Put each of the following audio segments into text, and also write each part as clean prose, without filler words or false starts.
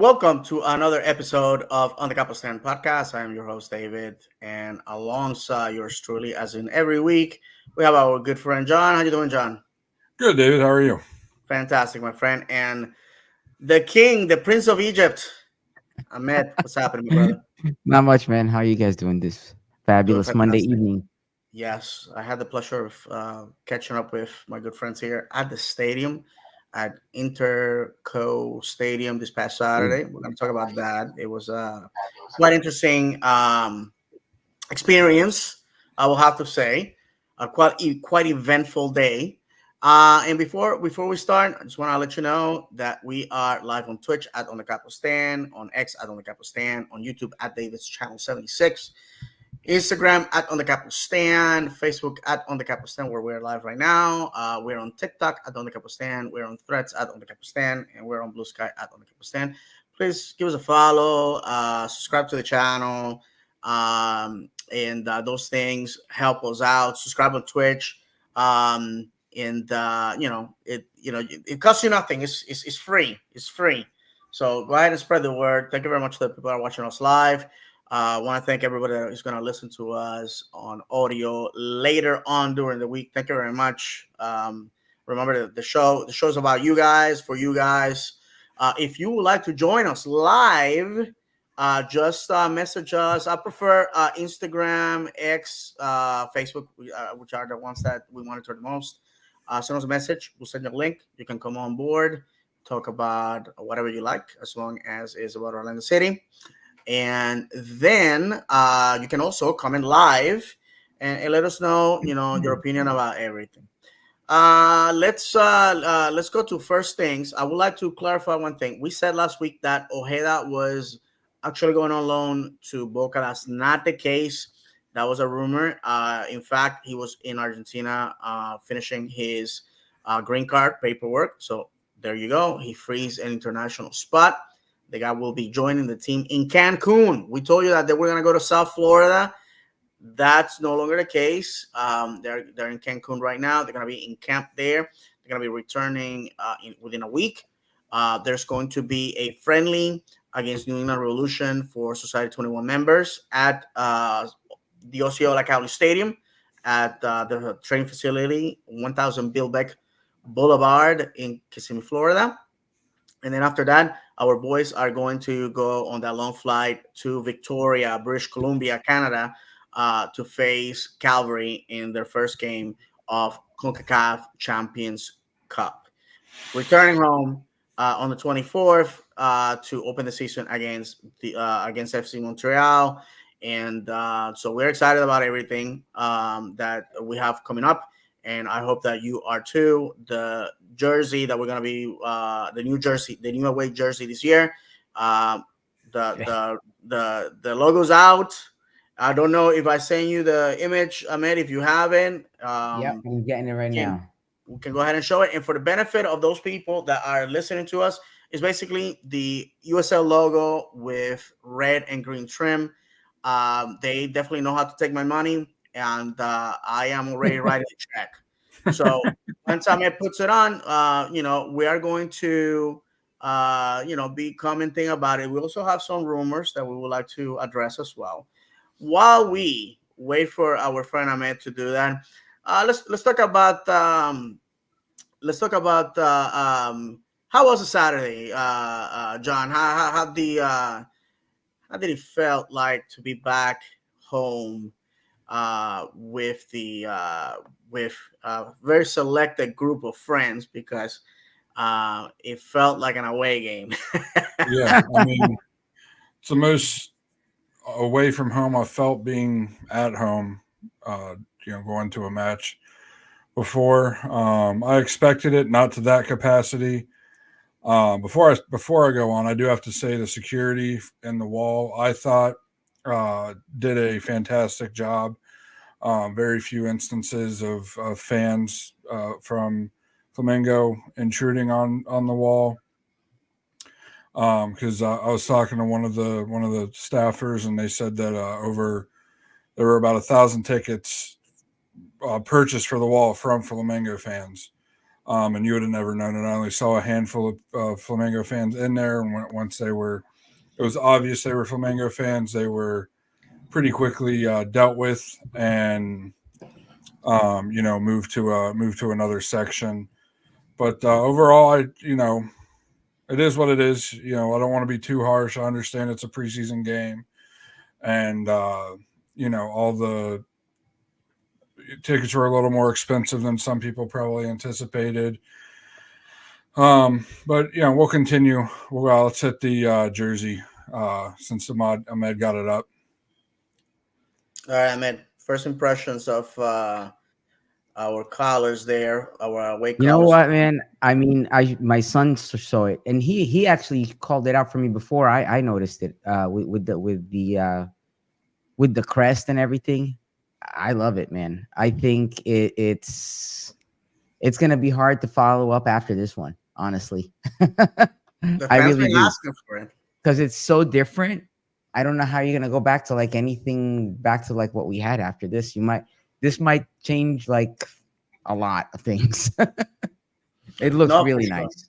Welcome to another episode of On the Capo podcast. I am your host, David, and alongside yours truly, as in every week, we have our good friend John. How you doing, John? Good, David. How are you? Fantastic, my friend. And the king, the prince of Egypt, Ahmed. What's happening, my brother? Not much, man. How are you guys doing this Doing fabulous Monday fantastic. evening? Yes, I had the pleasure of catching up with my good friends here at the stadium, at Interco Stadium this past Mm. Saturday. We're going to talk about that. It was quite interesting experience, I will have to say. A quite eventful day. And before we start, I just want to let you know that we are live on Twitch at On the Capo Stand, on X at On the Capo Stand, on YouTube at David's Channel 76. Instagram at On the Capo Stand, Facebook at On the Capo Stand, where we're live right now. We're on TikTok at On the Capo Stand. We're on Threads at On the Capo Stand, and we're on Blue Sky at On the Capo Stand. Please give us a follow, subscribe to the channel, and those things help us out. Subscribe on Twitch, and it costs you nothing. It's free. It's free. So go ahead and spread the word. Thank you very much to the people that are watching us live. I want to thank everybody that is going to listen to us on audio later on during the week. Thank you very much. Remember the show's about you guys, for you guys. If you would like to join us live, just message us. I prefer Instagram, X, Facebook, which are the ones that we monitor the most. Send us a message. We'll send you a link. You can come on board, talk about whatever you like, as long as it's about Orlando City. And then you can also comment live and let us know, your opinion about everything. Let's go to first things. I would like to clarify one thing. We said last week that Ojeda was actually going on loan to Boca. That's not the case. That was a rumor. In fact, he was in Argentina finishing his green card paperwork. So there you go. He frees an international spot. The guy will be joining the team in Cancun. We told you that they were going to go to South Florida. That's no longer the case. They're in Cancun right now. They're going to be in camp there. They're going to be returning within a week. There's going to be a friendly against New England Revolution for Society 21 members at the Osceola County Stadium at the training facility, 1000 Bill Beck Boulevard in Kissimmee, Florida. And then after that, our boys are going to go on that long flight to Victoria, British Columbia, Canada, to face Calgary in their first game of CONCACAF Champions Cup. Returning home on the 24th to open the season against FC Montreal. And so we're excited about everything that we have coming up. And I hope that you are too. The jersey that we're gonna be the new away jersey this year. The logo's out. I don't know if I send you the image, Ahmed. If you haven't, Yep, I'm getting it right can now. we can go ahead and show it. And for the benefit of those people that are listening to us, it's basically the USL logo with red and green trim. They definitely know how to take my money, and I am already writing the check. So once Ahmed puts it on, we are going to, be commenting about it. We also have some rumors that we would like to address as well. While we wait for our friend Ahmed to do that, let's talk about how was the Saturday, John? How did it felt like to be back home with with a very selected group of friends, because it felt like an away game. Yeah, I mean, it's the most away from home I felt being at home. Going to a match before. I expected it, not to that capacity. Before I go on, I do have to say the security in the wall, I thought, did a fantastic job. Very few instances of fans from Flamengo intruding on the wall. Because I was talking to one of the staffers, and they said that there were about 1,000 tickets purchased for the wall from Flamengo fans. And you would have never known it. I only saw a handful of Flamengo fans in there, and once it was obvious they were Flamengo fans. They were pretty quickly dealt with, and moved to another section. But overall, it is what it is. I don't want to be too harsh. I understand it's a preseason game, and all the tickets were a little more expensive than some people probably anticipated. But we'll continue. Well, let's hit the jersey since Ahmed got it up. All right, man. First impressions of our colors there, our away You know colors. what, man? I mean, my son saw it, and he actually called it out for me before I noticed it. With the crest and everything. I love it, man. I think it's gonna be hard to follow up after this one, honestly. The I fans really been do, asking for it. because it's so different. I don't know how you're gonna go back to like anything back to like what we had after this. This might change like a lot of things. It looks No, for really sure. nice.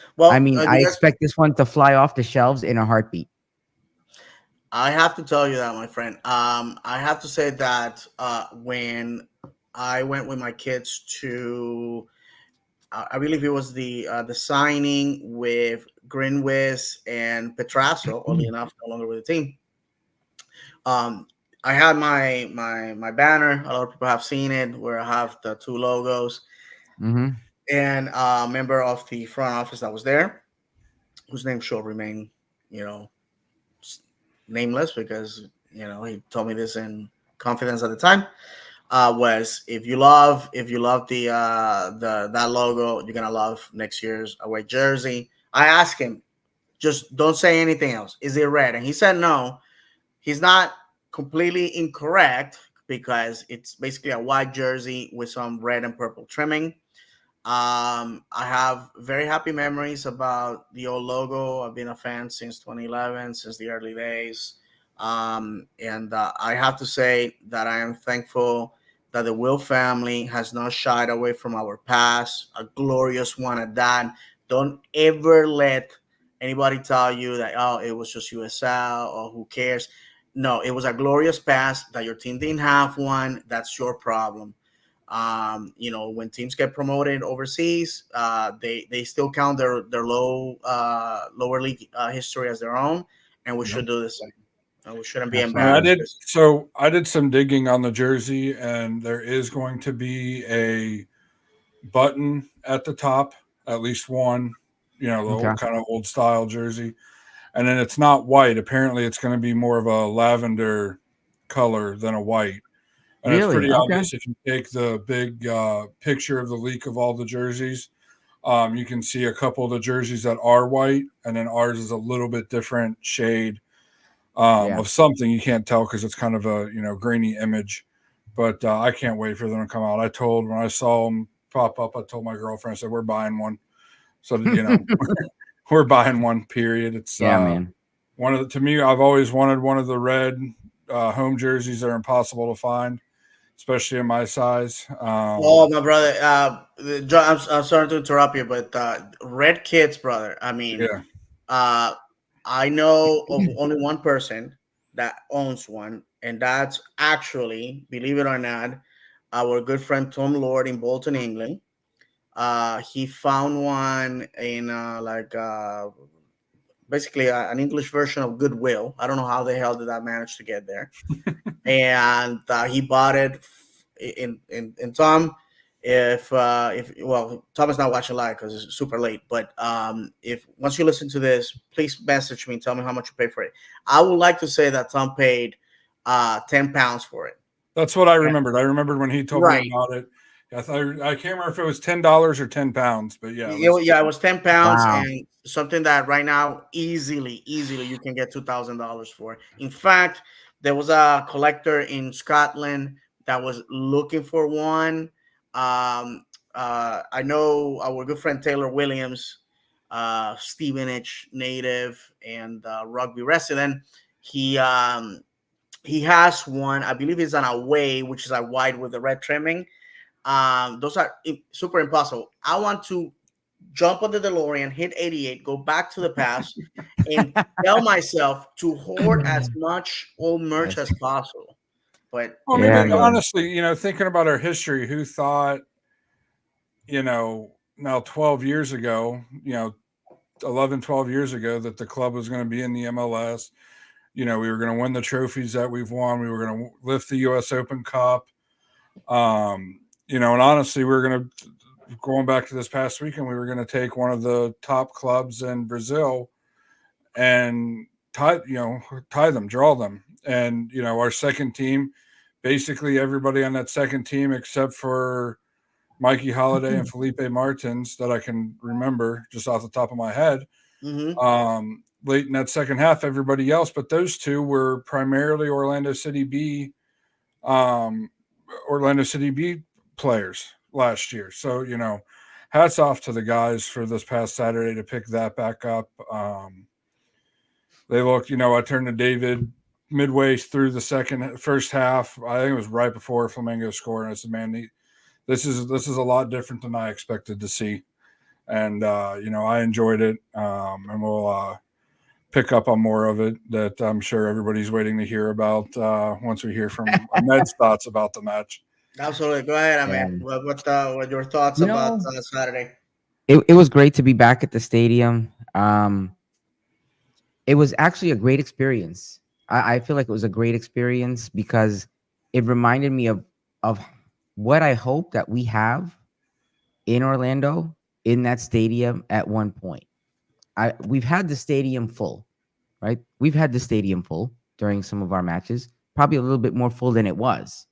I Well, mean, I you guys, expect this one to fly off the shelves in a heartbeat. I have to tell you that, my friend. I have to say that when I went with my kids to, I believe it was the signing with Greenwith and Petrasso. Oddly enough, no longer with the team. Um, I had my banner. A lot of people have seen it, where I have the two logos, Mm-hmm. and a member of the front office that was there, whose name shall remain, you know, nameless, because he told me this in confidence at the time. Was, if you love the that logo, you're gonna love next year's away jersey. I asked him, just don't say anything else. Is it red? And he said no. He's not completely incorrect, because it's basically a white jersey with some red and purple trimming. I have very happy memories about the old logo. I've been a fan since 2011, since the early days. And I have to say that I am thankful that the Will family has not shied away from our past, a glorious one at that. Don't ever let anybody tell you that, oh, it was just USL or who cares. No, it was a glorious past. That your team didn't have one, that's your problem. When teams get promoted overseas, they still count their lower league history as their own, and we Yep. should do the same. And we shouldn't be Absolutely. embarrassed. I did some digging on the jersey, and there is going to be a button at the top, at least one. The Okay. old kind of old style jersey, and then it's not white. Apparently, it's going to be more of a lavender color than a white. And it's Really? pretty Okay. obvious if you take the big picture of the leak of all the jerseys. You can see a couple of the jerseys that are white, and then ours is a little bit different shade Yeah. of something. You can't tell because it's kind of a grainy image. But I can't wait for them to come out. When I saw them pop up, I told my girlfriend, I said, "We're buying one." So that, we're buying one. Period. It's Yeah, man. to me, I've always wanted one of the red home jerseys that are impossible to find, especially in my size. Oh, my brother. John, I'm sorry to interrupt you, but Red Kids, brother. I mean, Yeah. uh, I know of only one person that owns one, and that's actually, believe it or not, our good friend Tom Lord in Bolton, England. He found one in basically an English version of Goodwill. I don't know how the hell did I manage to get there, and he bought it. In Tom, if well, Tom is not watching live because it's super late. But if once you listen to this, please message me and tell me how much you paid for it. I would like to say that Tom paid £10 for it. That's what I remembered. I remembered when he told me Right. about it. I can't remember if it was $10 or £10, but yeah, Yeah, it was £10, Wow. and something that right now easily you can get $2,000 for. In fact, there was a collector in Scotland that was looking for one. Um, I know our good friend Taylor Williams, Stevenage native and rugby resident. He he has one. I believe it's an away, which is a white with the red trimming. Those are super impossible. I want to jump on the DeLorean, hit 88, go back to the past, and tell myself to hoard as much old merch Yes. as possible. But Well, I mean, Yeah, you but know, man. honestly, thinking about our history, who thought, now 12 years ago, 11, 12 years ago that the club was going to be in the MLS. We were going to win the trophies that we've won. We were going to lift the U.S. Open Cup. And honestly, we were going to, going back to this past weekend, we were going to take one of the top clubs in Brazil and tie them, draw them. And, our second team, basically everybody on that second team, except for Mikey Holiday and Felipe Martins that I can remember just off the top of my head. mm-hmm, Late in that second half, everybody else, but those two were primarily um, Orlando City B players last year. So, hats off to the guys for this past Saturday to pick that back up. They looked, I turned to David midway through the first half. I think it was right before Flamengo scored. And I said, man, this is a lot different than I expected to see. And, I enjoyed it. And we'll pick up on more of it that I'm sure everybody's waiting to hear about once we hear from Ahmed's thoughts about the match. absolutely. Go ahead, I Yeah. mean, what your thoughts You about know, Saturday? it was great to be back at the stadium. It was actually a great experience. I feel like it was a great experience because it reminded me of what I hope that we have in Orlando in that stadium at one point. We've had the stadium full, right? We've had the stadium full during some of our matches, probably a little bit more full than it was.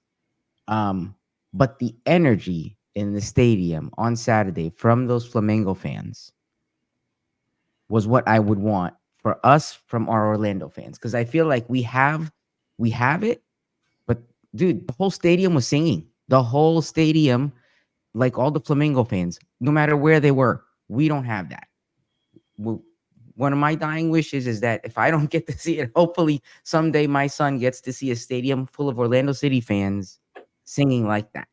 Um, but the energy in the stadium on Saturday from those Flamengo fans was what I would want for us from our Orlando fans. Because I feel like we have it, but dude, the whole stadium was singing. The whole stadium, like all the Flamengo fans, no matter where they were, we don't have that. Well, one of my dying wishes is that if I don't get to see it, hopefully someday my son gets to see a stadium full of Orlando City fans singing like that.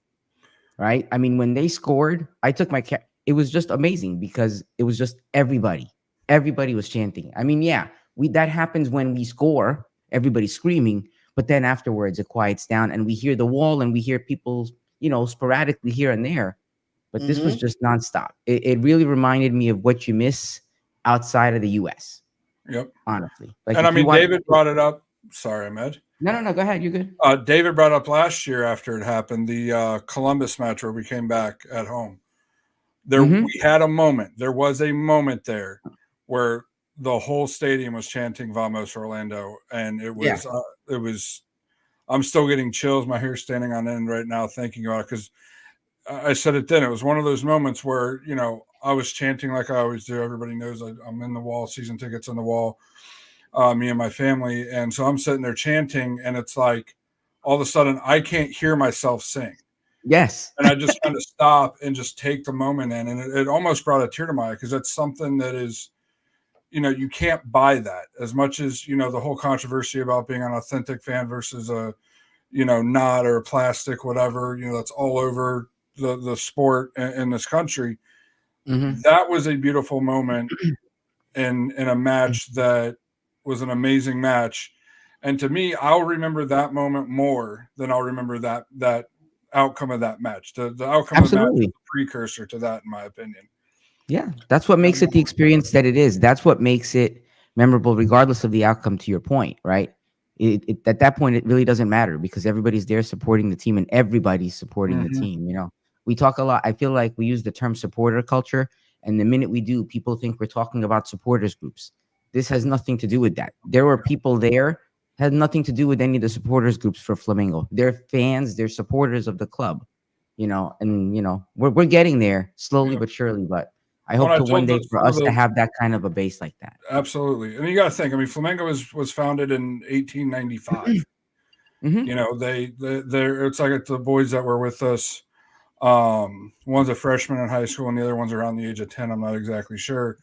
Right? I mean, when they scored, I took my it was just amazing because it was just everybody. Everybody was chanting. I mean, yeah, we that happens when we score, everybody's screaming, but then afterwards it quiets down and we hear the wall and we hear people, sporadically here and there. But this was Mm-hmm. just nonstop. It really reminded me of what you miss outside of the US, Yep. honestly. Like And I if you mean, watch David brought it up. Sorry, Ahmed. no, go ahead. You're good. David brought up last year after it happened, the Columbus match where we came back at home. Mm-hmm. We had a moment. There was a moment there where the whole stadium was chanting "Vamos Orlando," and it Yeah. was it was. I'm still getting chills. My hair's standing on end right now thinking about it because I said it then. It was one of those moments where I was chanting like I always do. Everybody knows I'm in the wall, season tickets on the wall. Me and my family, and so I'm sitting there chanting, and it's like all of a sudden I can't hear myself sing. Yes. And I just kind of stop and just take the moment in. And it almost brought a tear to my eye because that's something that is, you can't buy that as much as, the whole controversy about being an authentic fan versus a, not or a plastic, whatever, that's all over the sport in this country. Mm-hmm. That was a beautiful moment in a match that was an amazing match. And to me, I'll remember that moment more than I'll remember that outcome of that match. The outcome of the match is Absolutely. a precursor to that, in my opinion. Yeah, that's what makes it the experience that it is. That's what makes it memorable, regardless of the outcome. To your point, right? At that point, it really doesn't matter because everybody's there supporting the team, and everybody's supporting the Mm-hmm. team. We talk a lot. I feel like we use the term supporter culture, and the minute we do, people think we're talking about supporters groups. This has nothing to do with that. There were people there had nothing to do with any of the supporters groups for Flamengo. They're fans. They're supporters of the club. And we're getting there slowly Yeah. but surely. But I When hope I to one told day for some of us to the have that kind of a base like that. absolutely, and you got to think. I mean, Flamengo was founded in 1895. Mm-hmm. They're it's like the boys that were with us. One's a freshman in high school, and the other one's around the age of 10. I'm not exactly sure.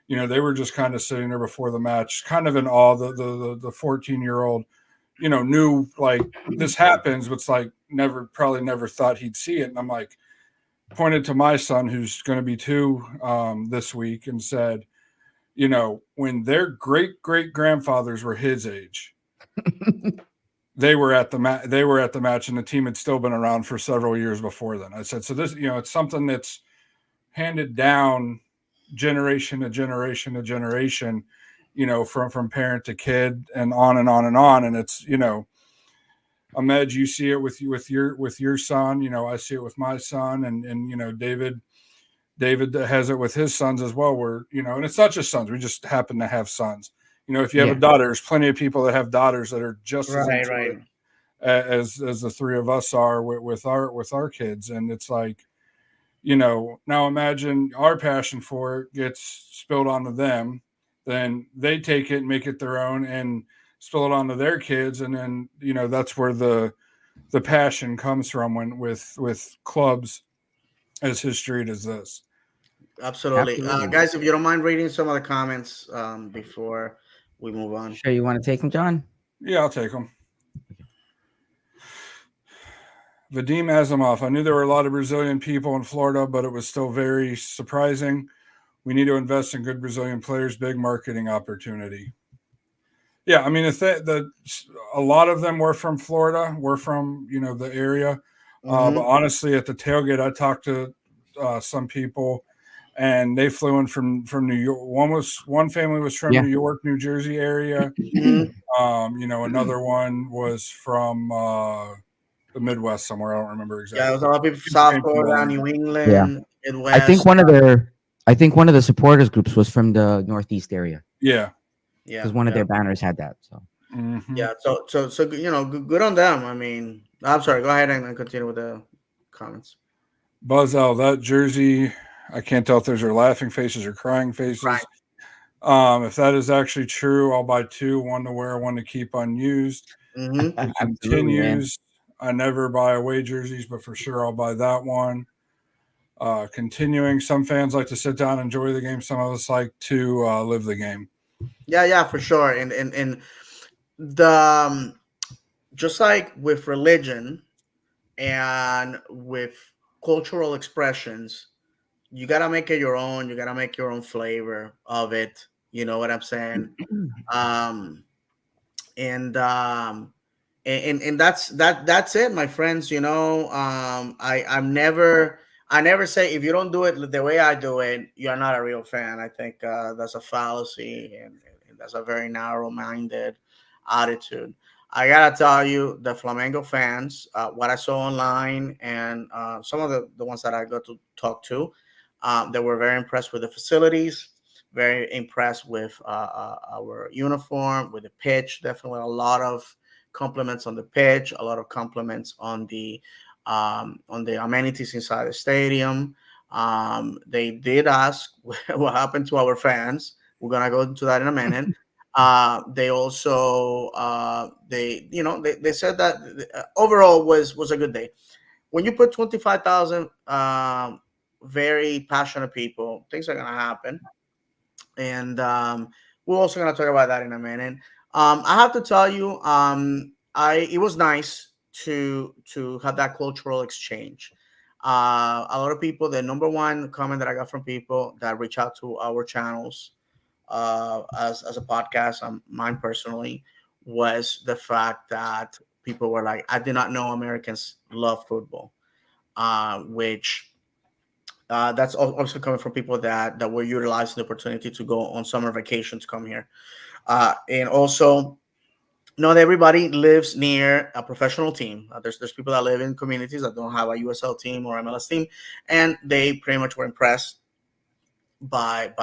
They were just kind of sitting there before the match, kind of in awe. The 14-year-old, knew like this happens, but it's like probably never thought he'd see it. And I'm like, pointed to my son, who's going to be 2 this week, and said, when their great great grandfathers were his age, they were at the they were at the match, and the team had still been around for several years before then. I said, so this, it's something that's handed down generation to generation to generation, from parent to kid, and on and on and on. And it's, Ahmed, you see it with your son. I see it with my son, and David has it with his sons as well. Where and it's not just sons. We just happen to have sons. If you have a Yeah. daughter, there's plenty of people that have daughters that are just as Right, into right. it as the three of us are with our kids. And it's like, now imagine our passion for it gets spilled onto them, then they take it and make it their own and spill it onto their kids, and then that's where the passion comes from when with clubs as history as this. Absolutely. Absolutely. Guys, if you don't mind reading some of the comments before we move on. Sure, you want to take him, John? Yeah, I'll take them. Vadim Azimov. I knew there were a lot of Brazilian people in Florida, but it was still very surprising. We need to invest in good Brazilian players. Big marketing opportunity. Yeah, I mean, if a lot of them were from Florida, were from the area. But honestly, at the tailgate, I talked to some people, and they flew in from New York. One family was from Yeah. New York, New Jersey area. Another one was from the Midwest somewhere. I don't remember Yeah, there exactly. was a lot of people from South Came from Florida, all New Yeah. England, I think Midwest. one of the supporters groups was from the Northeast area Yeah. Yeah, because one of yeah, their banners had that. So Mm-hmm. yeah. So good on them. I mean, I'm sorry. Go ahead and continue with the comments. Buzz L, that jersey, I can't tell if those are laughing faces or crying Right. faces. If that is actually true, I'll buy 2, one to wear, one to keep unused. Mm-hmm. It absolutely, man. continues. I never buy away jerseys, but for sure I'll buy that one. Continuing, some fans like to sit down and enjoy the game. Some of us like to live the game. Yeah, yeah, for sure. And the just like with religion and with cultural expressions, you gotta make it your own. You gotta make your own flavor of it. You know what I'm saying? Um, and and that's it, my friends. I never say if you don't do it the way I do it, you're not a real fan. I think that's a fallacy, and that's a very narrow-minded attitude. I gotta tell you, the Flamengo fans, what I saw online, and some of the ones that I got to talk to, they were very impressed with the facilities, very impressed with our uniform, with the pitch. Definitely a lot of compliments on the pitch, a lot of compliments on the amenities inside the stadium. They did ask what happened to our fans. We're gonna go into that in a minute. They also they said that overall was a good day. When you put 25,000 very passionate people, things are gonna happen, and we're also gonna talk about that in a minute. I have to tell you, I it was nice to have that cultural exchange. A lot of people, the number one comment that I got from people that reach out to our channels as a podcast, mine personally, was the fact that people were like, "I did not know Americans love football," which that's also coming from people that were utilizing the opportunity to go on summer vacation to come here, and also not everybody lives near a professional team. There's people that live in communities that don't have a USL team or MLS team, and they pretty much were impressed by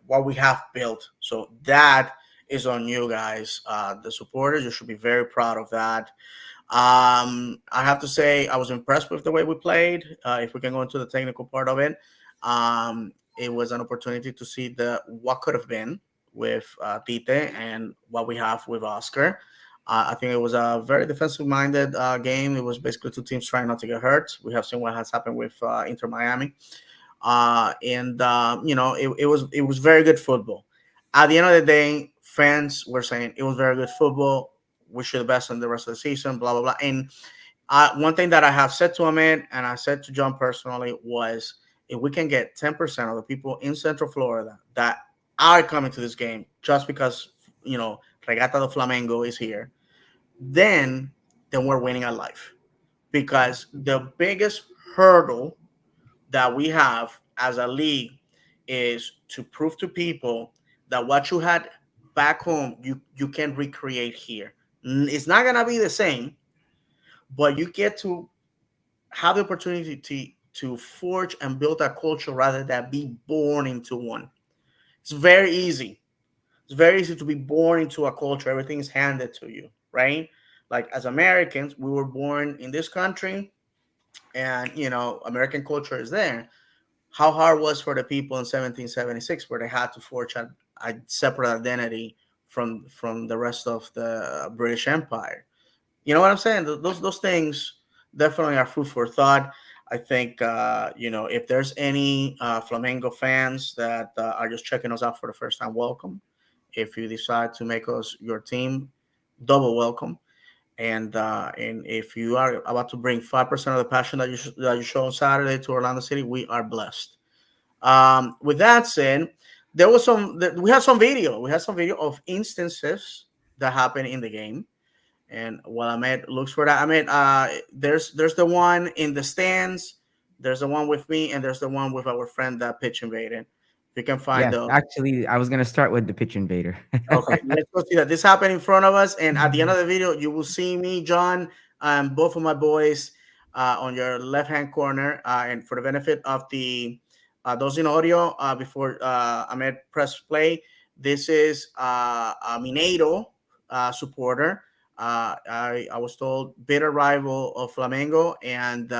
what we have built. So that is on you guys, the supporters. You should be very proud of that. I have to say I was impressed with the way we played. If we can go into the technical part of it, it was an opportunity to see the what could have been with Tite and what we have with Oscar. I think it was a very defensive-minded game. It was basically two teams trying not to get hurt. We have seen what has happened with Inter Miami, and it was very good football. At the end of the day, fans were saying it was very good football. Wish you the best in the rest of the season. Blah blah blah. And One thing that I have said to Ahmed and I said to John personally was, if we can get 10% of the people in Central Florida that are coming to this game just because, Regata de Flamengo is here, then we're winning at life. Because the biggest hurdle that we have as a league is to prove to people that what you had back home, you can recreate here. It's not gonna be the same, but you get to have the opportunity to forge and build a culture rather than be born into one. It's very easy. It's very easy to be born into a culture. Everything is handed to you, right? Like as Americans, we were born in this country, and American culture is there. How hard was for the people in 1776, where they had to forge a separate identity from the rest of the British Empire. You know what I'm saying? Those things definitely are food for thought. I think if there's any Flamengo fans that are just checking us out for the first time, welcome. If you decide to make us your team, double welcome. And if you are about to bring 5% of the passion that you show on Saturday to Orlando City, we are blessed. With that said, we had some video. We had some video of instances that happened in the game. And while Ahmed looks for that, Ahmed, there's the one in the stands, there's the one with me, and there's the one with our friend that pitch invaded. If you can find Yes, those. actually, I was gonna start with the pitch invader. Okay, let's go see that. This happened in front of us, and at the end of the video, you will see me, John, both of my boys on your left-hand corner. And for the benefit of the those in audio, before Ahmed press play, this is a Mineiro supporter. I was told bitter rival of Flamengo, and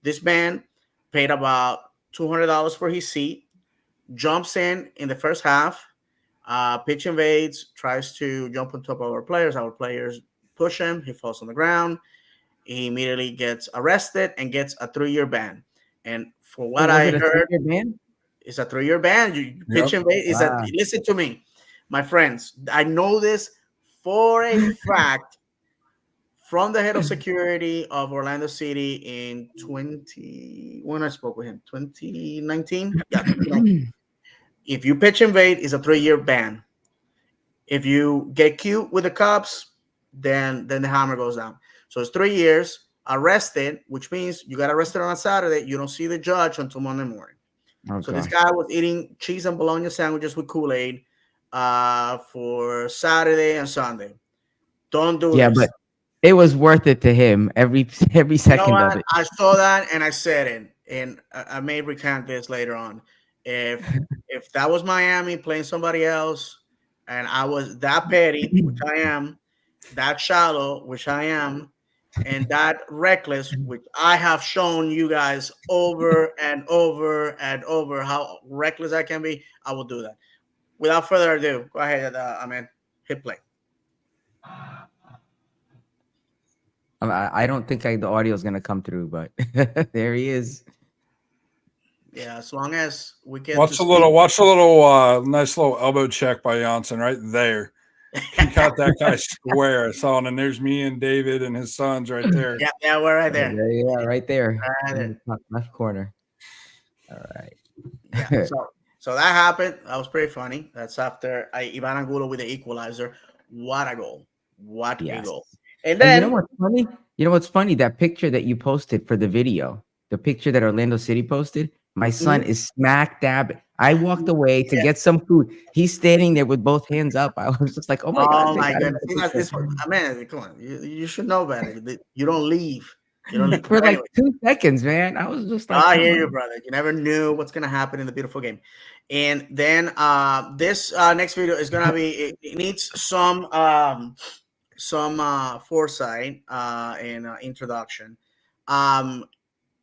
this man paid about $200 for his seat. Jumps in the first half, pitch invades, tries to jump on top of our players. Our players push him. He falls on the ground. He immediately gets arrested and gets a 3-year ban. And for Oh, what was I it a heard, three-year ban? it's a 3-year ban. You pitch Yep. invade is that. Wow. Listen to me, my friends. I know this for a fact from the head of security of Orlando City in 20 when I spoke with him, 2019. Yeah, 2019. If you pitch invade, it's a 3-year ban. If you get cute with the cops, then the hammer goes down. So it's 3 years. Arrested, which means you got arrested on a Saturday. You don't see the judge until Monday morning. Oh So this gosh. guy was eating cheese and bologna sandwiches with Kool-Aid for Saturday and Sunday. Don't do Yeah, this. but it was worth it to him every You know second of what? it. I saw that and I said it, and I may recant this later on. If that was Miami playing somebody else, and I was that petty, which I am, that shallow, which I am, and that reckless, which I have shown you guys over and over and over how reckless I can be, I will do that. Without further ado, go ahead, hit play. I don't think the audio is gonna come through, but there he is. Yeah, as long as we get to Watch a see. little, nice little elbow check by Janssen right there. He caught that guy square. I saw it, and there's me and David and his sons right there. Yeah, we're right there. There you are, right there Right in there. the top left corner. All Yeah. right. So that happened. That was pretty funny. That's after Ivan Angulo with the equalizer. What a goal! What a Yes. goal! And And you know then what's funny? You know what's funny? That picture that you posted for the video, the picture that Orlando City posted, my son mhm, is smack dab. I walked away to yeah. get some food. He's standing there with both hands up. I was just like, oh my God, Oh they my got goodness! another See, that's picture. this one. Man, come on. You should know better. You don't leave. You don't leave. For But like anyway, 2 seconds, man. I was just like, I come hear you, on. brother. You never knew what's gonna happen in the beautiful game. And then this next video is gonna be. It needs some foresight and introduction. Um,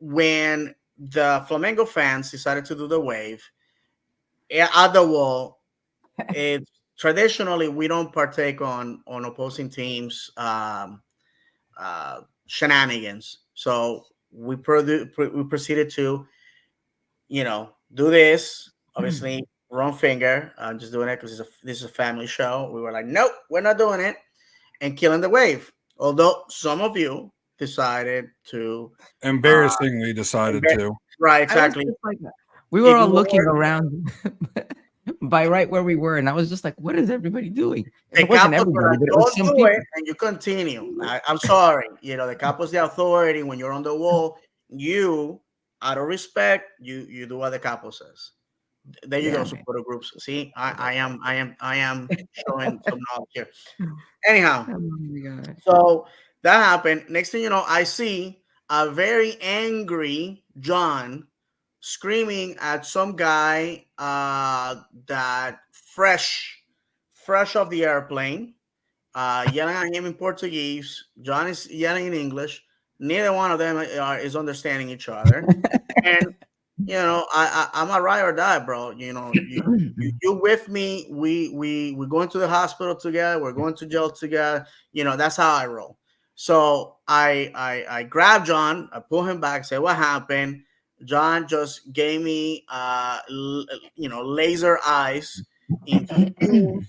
when the Flamengo fans decided to do the wave at the wall, it traditionally we don't partake on opposing teams shenanigans. So we proceeded to do this. Obviously, wrong finger. I'm just doing it because this is a family show. We were like, nope, we're not doing it, and killing the wave. Although some of you decided to uh Embarrassingly decided embe- to. right, I was exactly, just like, we were all looking ignore around by right where we were, and I was just like, what is everybody doing? And the it wasn't capos. everybody, but it was Don't some do it, people. and you continue. I'm sorry, the capo's the authority. When you're on the wall, you, out of respect, you do what the capo says. There you go, Yeah, man. supporter groups. See, I am showing some knowledge here. Anyhow, Oh my god. so that happened. Next thing you know, I see a very angry John screaming at some guy that fresh off the airplane, yelling at him in Portuguese. John is yelling in English. Neither one of them is understanding each other. And I'm a ride or die, bro. You with me. We going to the hospital together. We're going to jail together. That's how I roll. So I grab John. I pull him back. Say what happened. John just gave me laser eyes, infused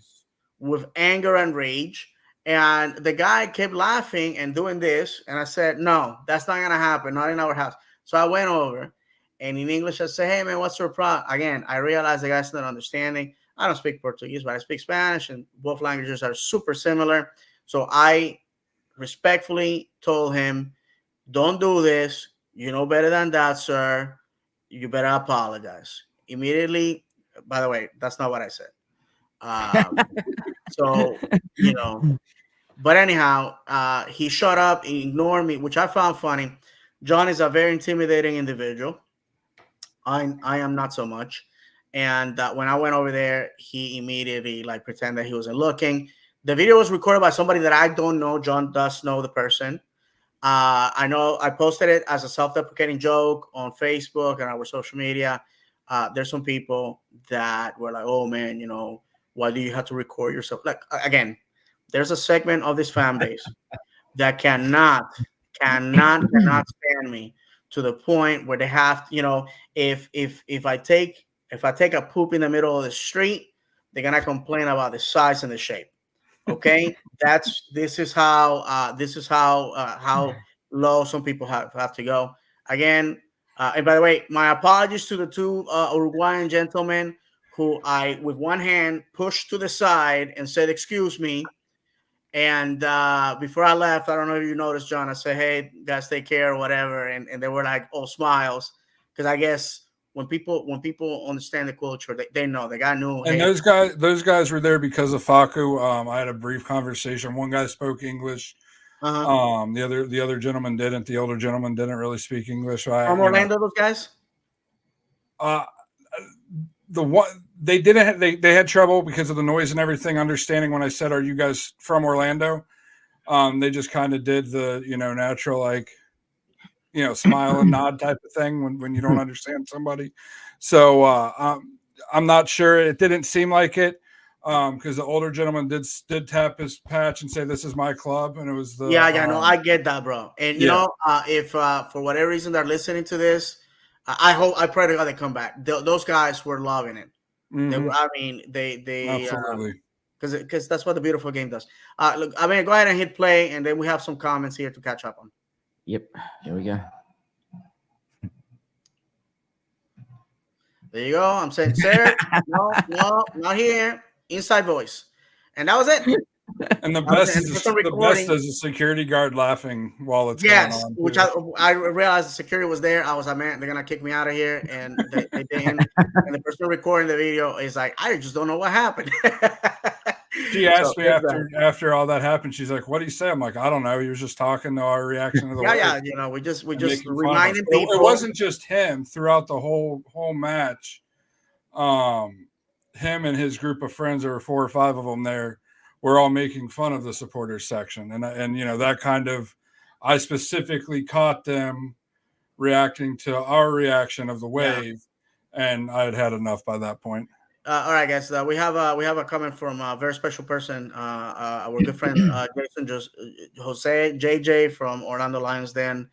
with anger and rage. And the guy kept laughing and doing this. And I said, no, that's not gonna happen. Not in our house. So I went over, and in English, I say, hey, man, what's your problem? Again, I realize the guy's not understanding. I don't speak Portuguese, but I speak Spanish, and both languages are super similar. So I respectfully told him, don't do this. You know better than that, sir. You better apologize. Immediately, by the way, that's not what I said. Um, so, you know, but anyhow, he shut up, he ignored me, which I found funny. John is a very intimidating individual. I am not so much. And when I went over there, he immediately like pretended he wasn't looking. The video was recorded by somebody that I don't know. John does know the person. I know I posted it as a self-deprecating joke on Facebook and our social media. There's some people that were like, "Oh man, why do you have to record yourself?" Like again, there's a segment of this fan base that cannot stand me to the point where they have if I take a poop in the middle of the street, they're gonna complain about the size and the shape. Okay, this is how low some people have to go. Again, and by the way, my apologies to the two Uruguayan gentlemen who I with one hand pushed to the side and said excuse me. And before I left, I don't know if you noticed, John, I said, hey, guys, take care or whatever. And they were like all smiles. Because I guess when people understand the culture, they know. The guy knew, And hey, those guys were there because of Faku. I had a brief conversation. One guy spoke English. uh-huh. The other gentleman didn't. The older gentleman didn't really speak English. From Orlando, those guys? Uh, the one they didn't have, they had trouble because of the noise and everything understanding when I said, are you guys from Orlando? They just kind of did the natural, like, smile and nod type of thing when you don't understand somebody. So I'm not sure, it didn't seem like it, because the older gentleman did tap his patch and say, this is my club, and it was the Yeah, yeah, no, I get that, bro. And yeah. if for whatever reason they're listening to this, I pray to God they come back. Those guys were loving it. They were, Mhm. I mean, they Absolutely. because that's what the beautiful game does. Look, I mean, go ahead and hit play, and then we have some comments here to catch up on. Yep. Here we go. There you go. I'm saying, sir, no, not here. Inside voice, and that was it. And the That was it. best And is the person the best recording, is a security guard laughing while it's going yes, on which too. I realized the security was there. I was like, man, they're gonna kick me out of here, and they didn't. And the person recording the video is like, I just don't know what happened. She So asked me there's that. after all that happened. She's like, "What do you say?" I'm like, "I don't know. He was just talking to our reaction to the Yeah, words yeah. We and just making fun of us." reminding It people. wasn't just him throughout the whole match. Um, Him and his group of friends, there were 4 or 5 of them there, were all making fun of the supporters section, and that kind of, I specifically caught them reacting to our reaction of the Yeah. wave, and I had had enough by that point. All right, guys. We have a comment from a very special person, our good friend Jason Jose JJ from Orlando Lions. Then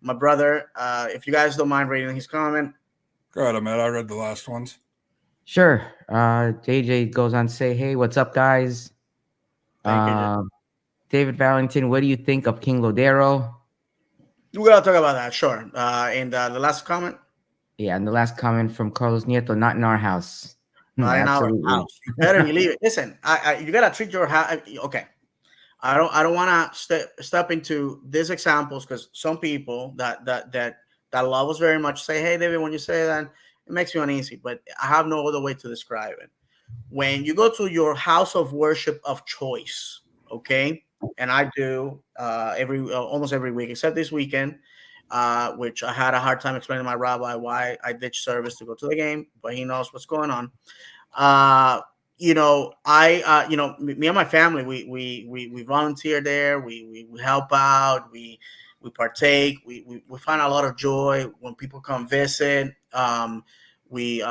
my brother. If you guys don't mind reading his comment, Go ahead, Ahmed. I read the last ones. Sure. JJ goes on to say, hey, what's up, guys? thank you. Uh, David Valentin, what do you think of King Lodero? We're gonna talk about that, sure. And the last comment, Yeah, and the last comment from Carlos Nieto, not in our house. not in our Absolutely. house. Better believe it. Listen, you gotta treat your house. Okay, I don't want to step into these examples because some people that love us very much say, "Hey, David, when you say that, it makes me uneasy." But I have no other way to describe it. When you go to your house of worship of choice, okay, and I do every almost every week except this weekend, which I had a hard time explaining to my rabbi why I ditched service to go to the game, but he knows what's going on. uh me and my family, we volunteer there, we help out, we partake, we find a lot of joy when people come visit. We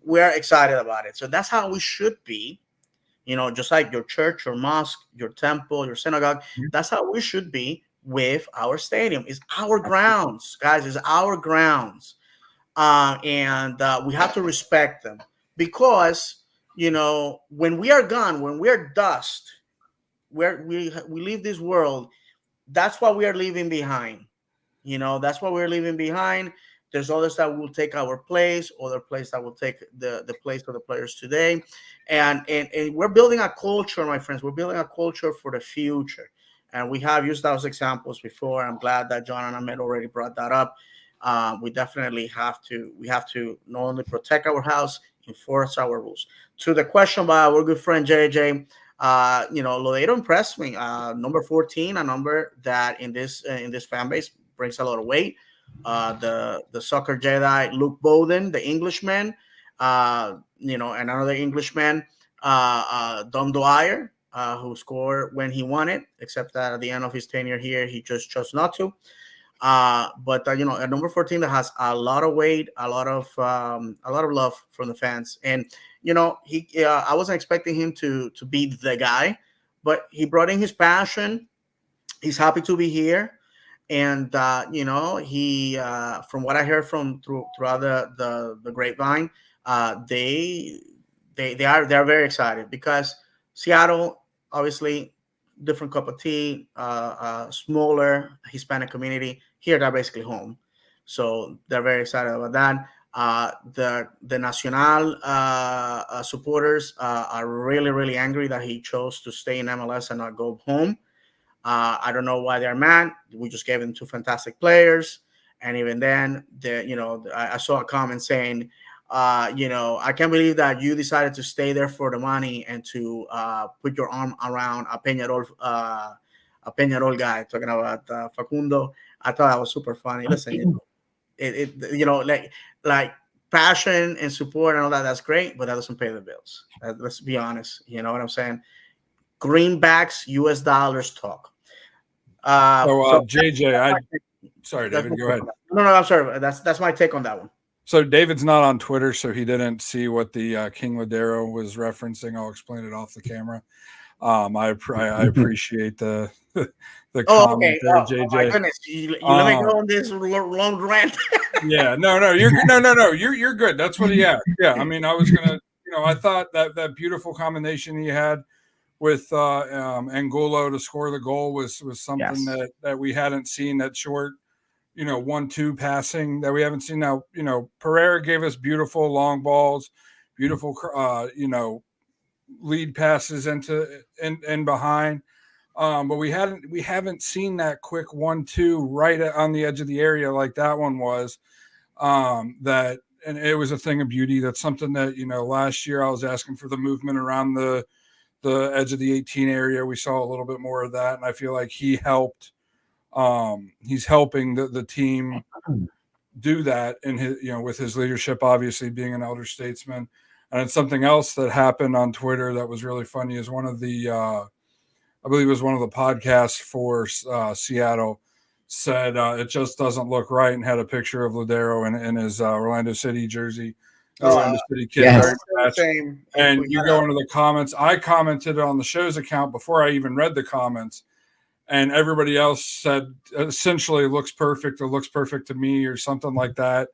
we're excited about it, so that's how we should be. Just like your church, your mosque, your temple, your synagogue, that's how we should be with our stadium. It's our grounds, guys. It's our grounds. And we have to respect them because when we are gone, when we are dust, we leave this world. That's what we are leaving behind. That's what we're leaving behind. There's others that will take our place, other place that will take the place of the players today. And we're building a culture, my friends. We're building a culture for the future. And we have used those examples before. I'm glad that John and Ahmed already brought that up. We definitely we have to not only protect our house, enforce our rules. To the question by our good friend JJ, Lodeiro impressed me. Number 14, a number that in this fan base brings a lot of weight. The soccer Jedi Luke Bowden, the Englishman, and another Englishman, Dom Dwyer, who scored when he wanted, except that at the end of his tenure here, he just chose not to. But at number 14, that has a lot of weight, a lot of love from the fans. And he I wasn't expecting him to be the guy, but he brought in his passion. He's happy to be here. And he from what I heard throughout the grapevine, they are very excited because Seattle, obviously, different cup of tea, smaller Hispanic community. Here they're basically home, so they're very excited about that. The Nacional supporters are really, really angry that he chose to stay in MLS and not go home. I don't know why they're mad. We just gave them two fantastic players, and even then, I saw a comment saying, I can't believe that you decided to stay there for the money and to put your arm around a Peñarol guy, talking about Facundo. I thought that was super funny. Listen, like passion and support and all that. That's great, but that doesn't pay the bills. Let's be honest. You know what I'm saying? Greenbacks, U.S. dollars talk. So JJ, sorry, that's David, go ahead. no, I'm sorry. That's my take on that one. So David's not on Twitter, so he didn't see what the King Ladero was referencing. I'll explain it off the camera. I appreciate the the Oh, comment okay. there, Oh my JJ. goodness. You let me go on this long rant. Yeah, no, you're good. No, you're good. That's what he had. Yeah, I mean, I was gonna, I thought that beautiful combination he had with Angulo to score the goal was something Yes. that we hadn't seen. That short, 1-2 passing that we haven't seen now. Pereira gave us beautiful long balls, beautiful, lead passes into and behind. But we haven't seen that quick 1-2 right on the edge of the area like that one was. And it was a thing of beauty. That's something that last year I was asking for the movement around the edge of the 18 area. We saw a little bit more of that, and I feel like he helped. He's helping the team do that in his, with his leadership, obviously being an elder statesman. And it's something else that happened on Twitter that was really funny. Is one of the I believe it was one of the podcasts for Seattle said it just doesn't look right, and had a picture of Ladero in his Orlando City jersey, Orlando City kid yes. match. And you go into the comments. I commented on the show's account before I even read the comments, and everybody else said essentially looks perfect, or looks perfect to me, or something like that.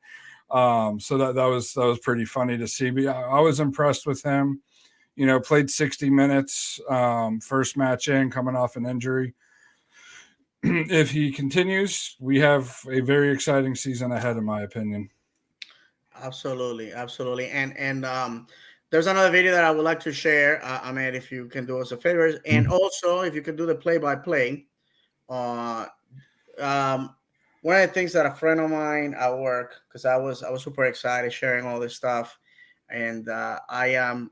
So that was pretty funny to see. But I was impressed with him. Played 60 minutes, first match in, coming off an injury. if he continues, we have a very exciting season ahead, in my opinion. Absolutely, absolutely. And there's another video that I would like to share. Ahmed, if you can do us a favor, and also if you can do the play-by-play. Uh, um, One of the things that a friend of mine at work, because I was super excited sharing all this stuff, and I am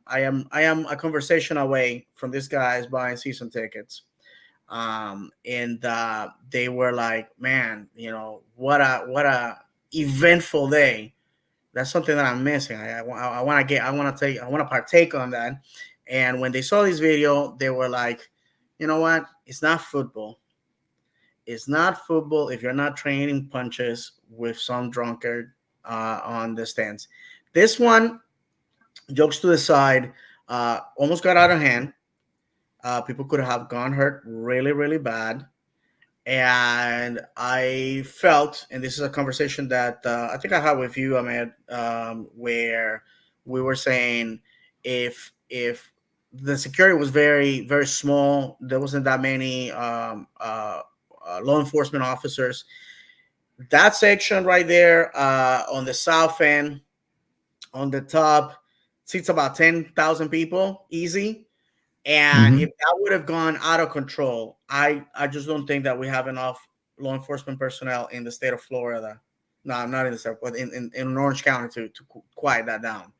a conversation away from these guys buying season tickets. And they were like, man, what a eventful day. That's something that I'm missing. I want to I want to partake on that. And when they saw this video, they were like, you know what? It's not football. It's not football if you're not trading punches with some drunkard on the stands. This one, jokes to the side, almost got out of hand. People could have gone hurt really, really bad. And I felt, and this is a conversation that I think I had with you, Ahmed, where we were saying if the security was very very small, there wasn't that many law enforcement officers. That section right there on the south end, on the top, seats about 10,000 people, easy. And Hmm. if that would have gone out of control, I just don't think that we have enough law enforcement personnel in the state of Florida. No, I'm not in the state, but in Orange County to quiet that down.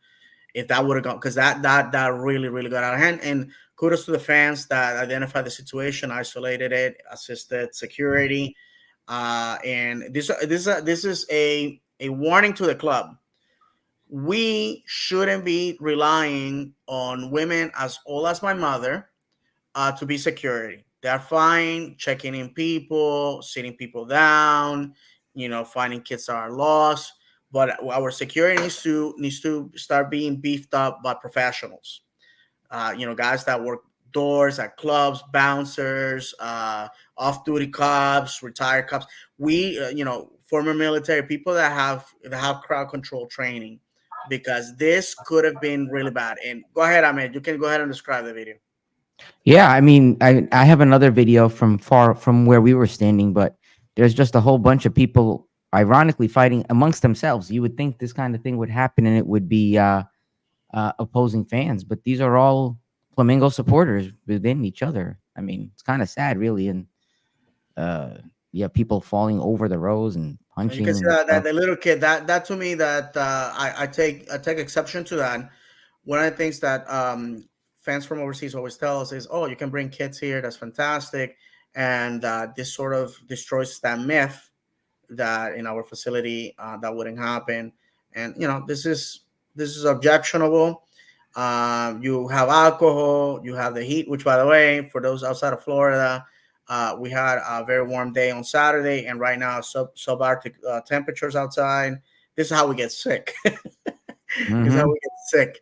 If that would have gone, because that really really got out of hand. And kudos to the fans that identified the situation, isolated it, assisted security, and this is a warning to the club. We shouldn't be relying on women as old as my mother to be security. They're fine checking in people, sitting people down, finding kids that are lost. But our security needs to start being beefed up by professionals. Guys that work doors at clubs, bouncers, off-duty cops, retired cops. We, former military people that have crowd control training, because this could have been really bad. And go ahead, Ahmed. You can go ahead and describe the video. Yeah, I mean, I have another video from far from where we were standing, but there's just a whole bunch of people ironically fighting amongst themselves. You would think this kind of thing would happen and it would be opposing fans, but these are all Flamingo supporters within each other. I mean, it's kind of sad, really, and uh, yeah, people falling over the rows and You can punching see and that stuff. the little kid, that to me, that I take exception to that. One of the things that fans from overseas always tell us is, oh, you can bring kids here. That's fantastic. And this sort of destroys that myth that in our facility that wouldn't happen. And this is objectionable. You have alcohol, you have the heat, which, by the way, for those outside of Florida, we had a very warm day on Saturday, and right now subarctic temperatures outside. This is how we get sick. This is how Hmm. we get sick.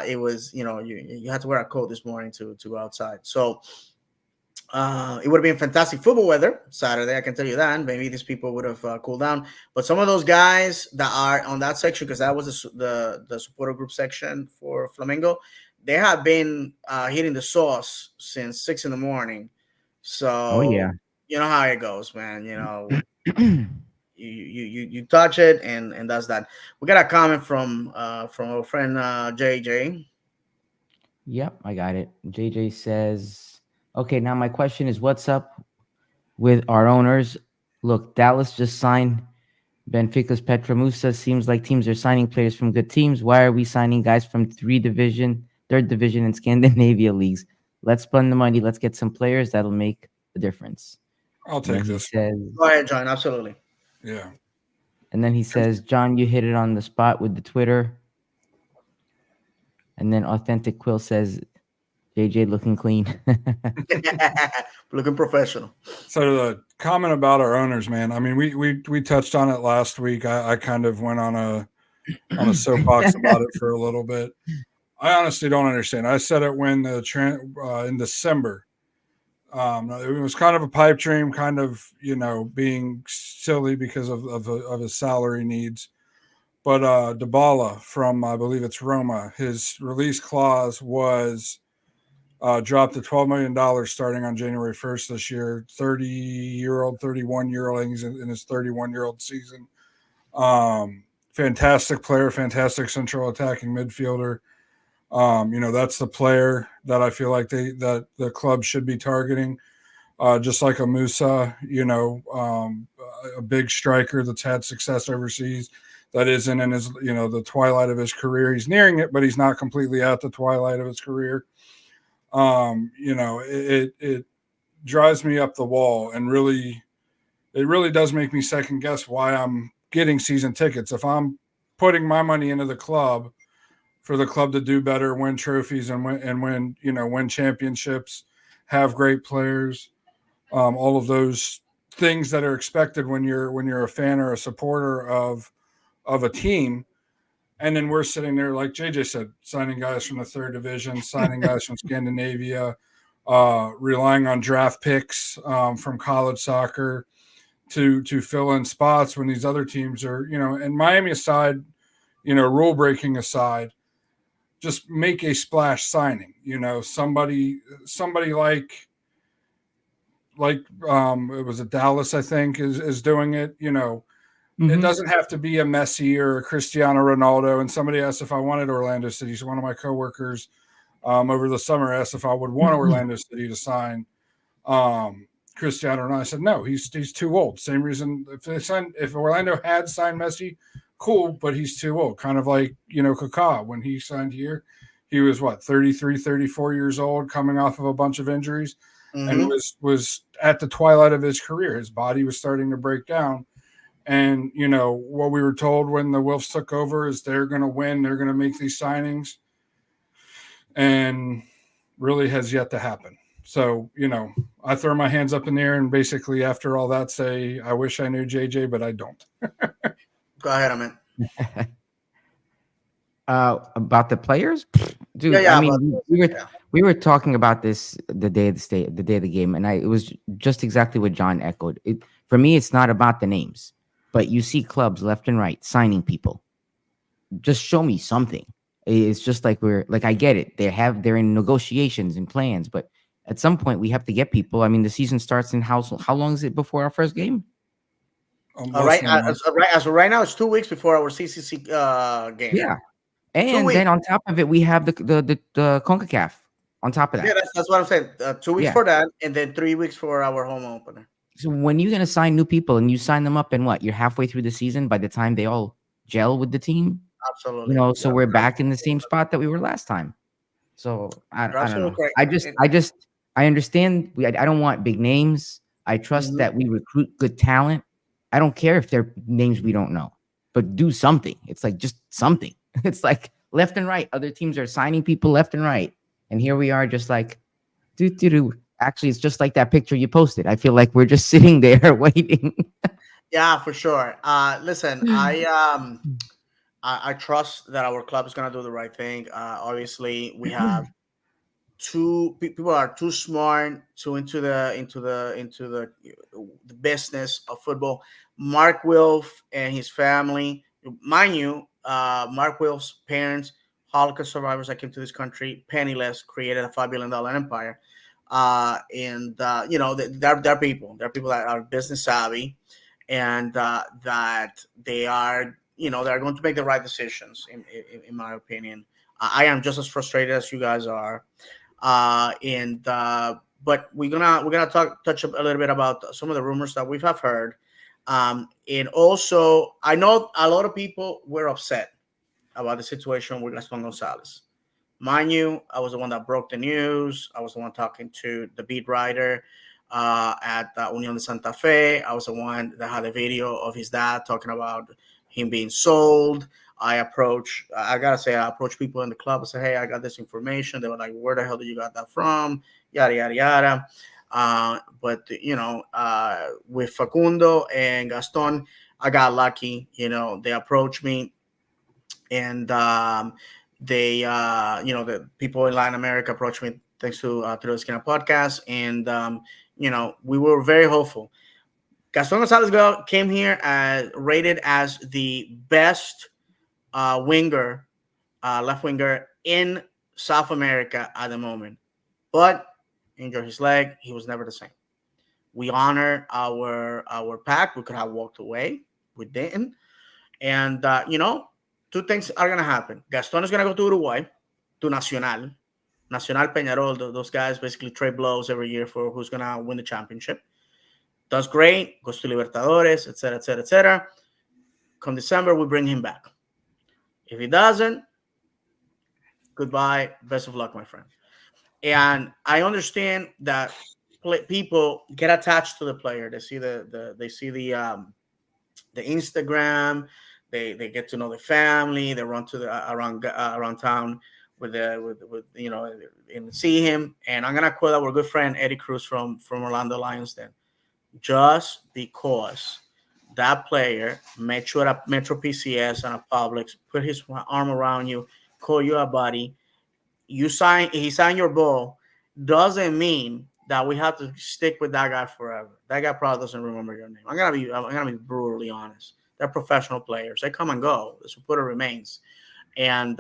It was, you had to wear a coat this morning to go outside. So it would have been fantastic football weather Saturday. I can tell you that. Maybe these people would have cooled down. But some of those guys that are on that section, because that was the supporter group section for Flamengo, they have been hitting the sauce since 6 in the morning. Oh yeah. So you know how it goes, man. You touch it, and that's that. We got a comment from our friend JJ. Yep, I got it. JJ says, "Okay, now my question is, what's up with our owners? Look, Dallas just signed Benfica's Petra Musa. Seems like teams are signing players from good teams. Why are we signing guys from third division, and Scandinavia leagues? Let's spend the money. Let's get some players that'll make a difference." I'll And then take he this. says, Go ahead, John. Absolutely. Yeah. "John, you hit it on the spot with the Twitter." And then Authentic Quill says, "JJ looking clean." Looking professional. So the comment about our owners, man. I mean, we touched on it last week. I kind of went on a soapbox about it for a little bit. I honestly don't understand. I said it when in December. It was kind of a pipe dream, kind of being silly because of his salary needs. But Dybala from I believe it's Roma, his release clause was dropped to $12 million starting on January 1st this year. 30-year-old, 31-year-old, I think he's in his 31-year-old season. Fantastic player, fantastic central attacking midfielder. That's the player that I feel like that the club should be targeting. Just like a Musa, a big striker that's had success overseas, that isn't in his, the twilight of his career. He's nearing it, but he's not completely at the twilight of his career. It drives me up the wall, and it really does make me second guess why I'm getting season tickets. If I'm putting my money into the club for the club to do better, win trophies, and win championships, have great players, all of those things that are expected when you're a fan or a supporter of a team. And then we're sitting there, like JJ said, signing guys from the third division, signing guys from Scandinavia, relying on draft picks from college soccer to fill in spots when these other teams are, and Miami aside, rule breaking aside, just make a splash signing. Somebody like it was a Dallas, I think, is doing it. It doesn't have to be a Messi or a Cristiano Ronaldo. And somebody asked if I wanted Orlando City. So one of my coworkers over the summer asked if I would want Orlando City to sign Cristiano Ronaldo. I said no, he's too old. Same reason if Orlando had signed Messi, cool, but he's too old. Kind of like Kaká when he signed here, he was 33, 34 years old, coming off of a bunch of injuries, and was at the twilight of his career. His body was starting to break down. And, what we were told when the Wolves took over is they're going to win. They're going to make these signings. And really has yet to happen. So, I throw my hands up in the air and basically after all that say, I wish I knew JJ, but I don't. Go ahead, Amit. About the players, dude. Yeah, I mean, we were talking about this the day of the game, and it was just exactly what John echoed. For me, it's not about the names, but you see clubs left and right signing people. Just show me something. It's just like I get it. They're in negotiations and plans, but at some point we have to get people. I mean, the season starts in how long is it before our first game? All right. As of right now, it's 2 weeks before our CCC game. Yeah. And then on top of it, we have the CONCACAF on top of that. Yeah, that's what I'm saying. 2 weeks for that, and then 3 weeks for our home opener. So when you're going to sign new people and you sign them up and you're halfway through the season by the time they all gel with the team? Absolutely. So we're back in the same spot that we were last time. So I don't know. Correct. I understand. I don't want big names. I trust that we recruit good talent. I don't care if they're names we don't know, but do something. It's like just something. It's like left and right. Other teams are signing people left and right. And here we are just like, do. Actually, it's just like that picture you posted. I feel like we're just sitting there waiting. Yeah, for sure. Listen, I trust that our club is going to do the right thing. Obviously, we have people are too smart, too into the business of football. Mark Wilf and his family, mind you, Mark Wilf's parents, Holocaust survivors that came to this country penniless, created a $5 billion empire. They're people. They're people that are business savvy, and that they are, they're going to make the right decisions. In my opinion, I am just as frustrated as you guys are. But we're gonna touch a little bit about some of the rumors that we have heard. And also, I know a lot of people were upset about the situation with Gaston Gonzalez. Mind you, I was the one that broke the news. I was the one talking to the beat writer at Unión de Santa Fe. I was the one that had a video of his dad talking about him being sold. I approached people in the club and said, hey, I got this information. They were like, where the hell did you got that from? Yada, yada, yada. But with Facundo and Gaston, I got lucky. They approached me, and the people in Latin America approached me thanks to the Esquina podcast, and we were very hopeful. Gaston Gonzalez came here rated as the best left winger in South America at the moment. but injured his leg. He was never the same. We honor our pact. We could have walked away. We didn't. And two things are gonna happen. Gaston is gonna go to Uruguay, to Nacional. Nacional Peñarol, those guys basically trade blows every year for who's gonna win the championship. Does great, goes to Libertadores, etc., etc., etc. Come December, we bring him back. If he doesn't, goodbye. Best of luck, my friend. And I understand that people get attached to the player. They see they see the Instagram. They get to know the family. They run to the around town with and see him. And I'm gonna quote our good friend Eddie Cruz from Orlando Lions. Then, just because that player met you at a Metro PCS and a Publix, put his arm around you, call you a buddy, he signed your ball, doesn't mean that we have to stick with that guy forever. That guy probably doesn't remember your name. I'm gonna be brutally honest. They're professional players. They come and go. The supporter remains. And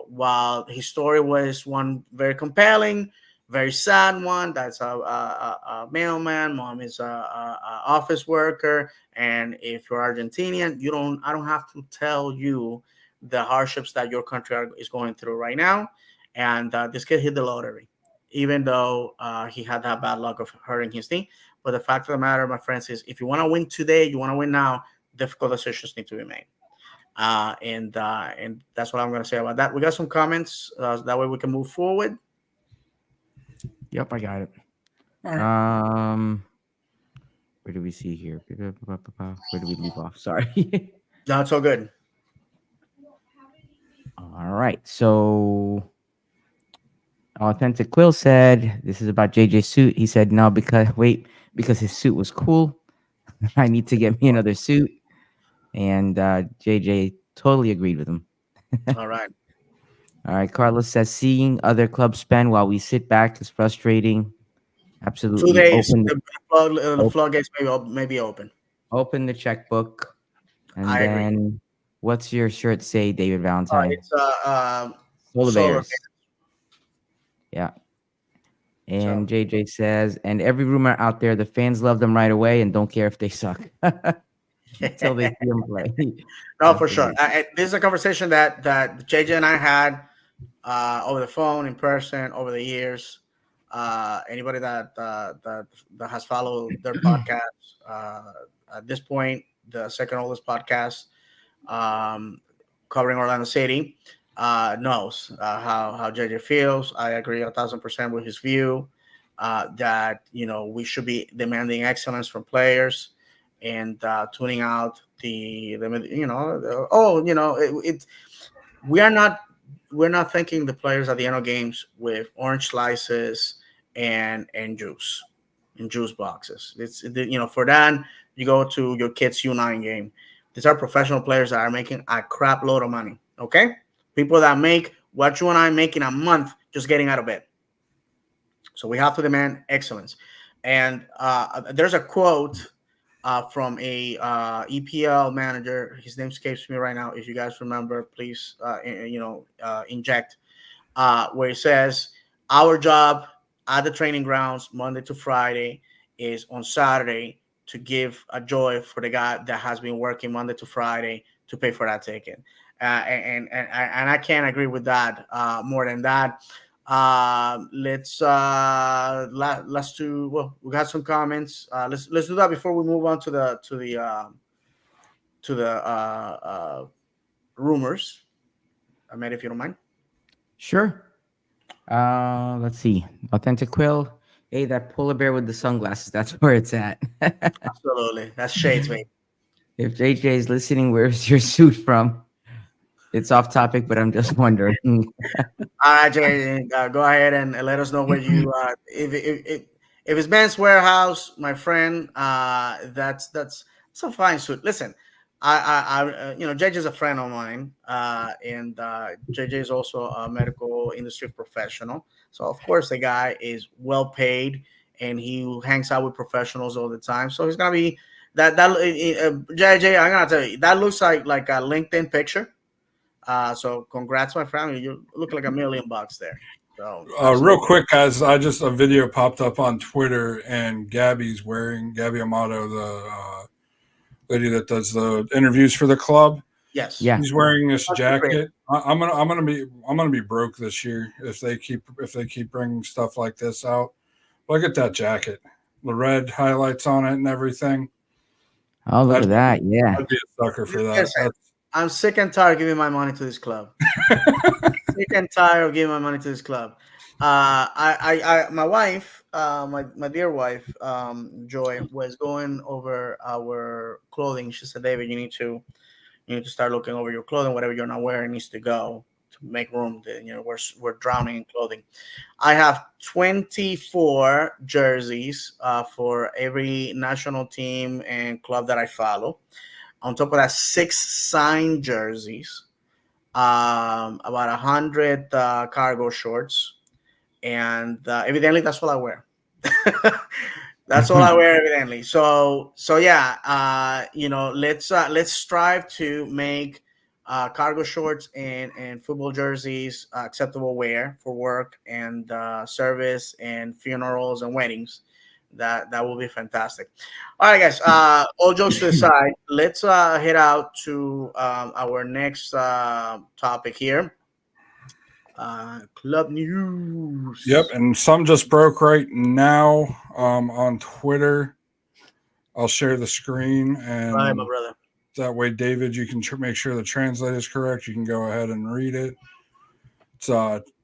while his story was one very compelling, very sad one. That's a mailman. Mom is a office worker. And if you're Argentinian, I don't have to tell you the hardships that your country is going through right now. And this kid hit the lottery, even though he had that bad luck of hurting his knee. But the fact of the matter, my friends, is if you want to win today, you want to win now, difficult decisions need to be made. And that's what I'm going to say about that. We got some comments. That way we can move forward. Yep, I got it. All right. Where do we see here? Where do we leave off? Sorry. No, it's all good. All right. So Authentic Quill said this is about JJ's suit. He said no because his suit was cool. I need to get me another suit. And JJ totally agreed with him. All right. All right. Carlos says seeing other clubs spend while we sit back is frustrating. 2 Absolutely. days, the floodgates may be open. Open the checkbook. And I agree. then what's your shirt say, David Valentine? It's Solar Solar Bears. Yeah. And So- JJ says, and every rumor out there, the fans love them right away and don't care if they suck until they see them play. No, for sure. This is a conversation that JJ and I had over the phone, in person, over the years. Anybody that has followed their podcast at this point, the second oldest podcast covering Orlando City, knows how JJ feels. I agree 1,000% with his view that we should be demanding excellence from players and tuning out we're not thanking the players at the end of games with orange slices and juice boxes. It's for that you go to your kids U9 game. These are professional players that are making a crap load of money. Okay, people that make what you and I make in a month just getting out of bed. So we have to demand excellence. And there's a quote from a EPL manager. His name escapes me right now. If you guys remember, please inject. Where it says, "Our job at the training grounds Monday to Friday is on Saturday to give a joy for the guy that has been working Monday to Friday to pay for that ticket." And I can't agree with that more than that. Let's do. Well, we got some comments. Let's do that before we move on to the rumors. Ahmed, if you don't mind. Sure. Let's see. Authentic Quill. Hey, that polar bear with the sunglasses. That's where it's at. Absolutely, that's shades, mate. If JJ is listening, where's your suit from? It's off topic, but I'm just wondering. All right, Jay, go ahead and let us know where you. If it's Men's Warehouse, my friend, that's a fine suit. Listen, JJ is a friend of mine, and JJ is also a medical industry professional. So of course the guy is well paid, and he hangs out with professionals all the time. So he's gonna be JJ. I'm gonna tell you that looks like a LinkedIn picture. So congrats, my friend. You look like $1 million there. So Real absolutely. quick, guys, I just a video popped up on Twitter, and Gabby Amato, the lady that does the interviews for the club. Yes. Yeah. She's wearing this That's great. jacket. I'm gonna be broke this year if they keep bringing stuff like this out. Look at that jacket, the red highlights on it and everything. Oh, look I'd, at that. Yeah. I'd be a sucker for that. Listen, I'm sick and tired of giving my money to this club. Sick and tired of giving my money to this club. My wife, my dear wife, Joy, was going over our clothing. She said, David, you need to start looking over your clothing. Whatever you're not wearing needs to go to make room. We're drowning in clothing. I have 24 jerseys for every national team and club that I follow. On top of that, 6 signed jerseys, about 100 cargo shorts, and evidently that's all I wear. That's all I wear, evidently. So yeah, let's strive to make cargo shorts and football jerseys acceptable wear for work and service and funerals and weddings. That will be fantastic. All right, guys. All jokes to the side, let's head out to our next topic here. Club Yep, news. and some just broke right now on Twitter. I'll share the screen, All right, my and brother. that way, David, you can make sure the translate is correct. You can go ahead and read it. It's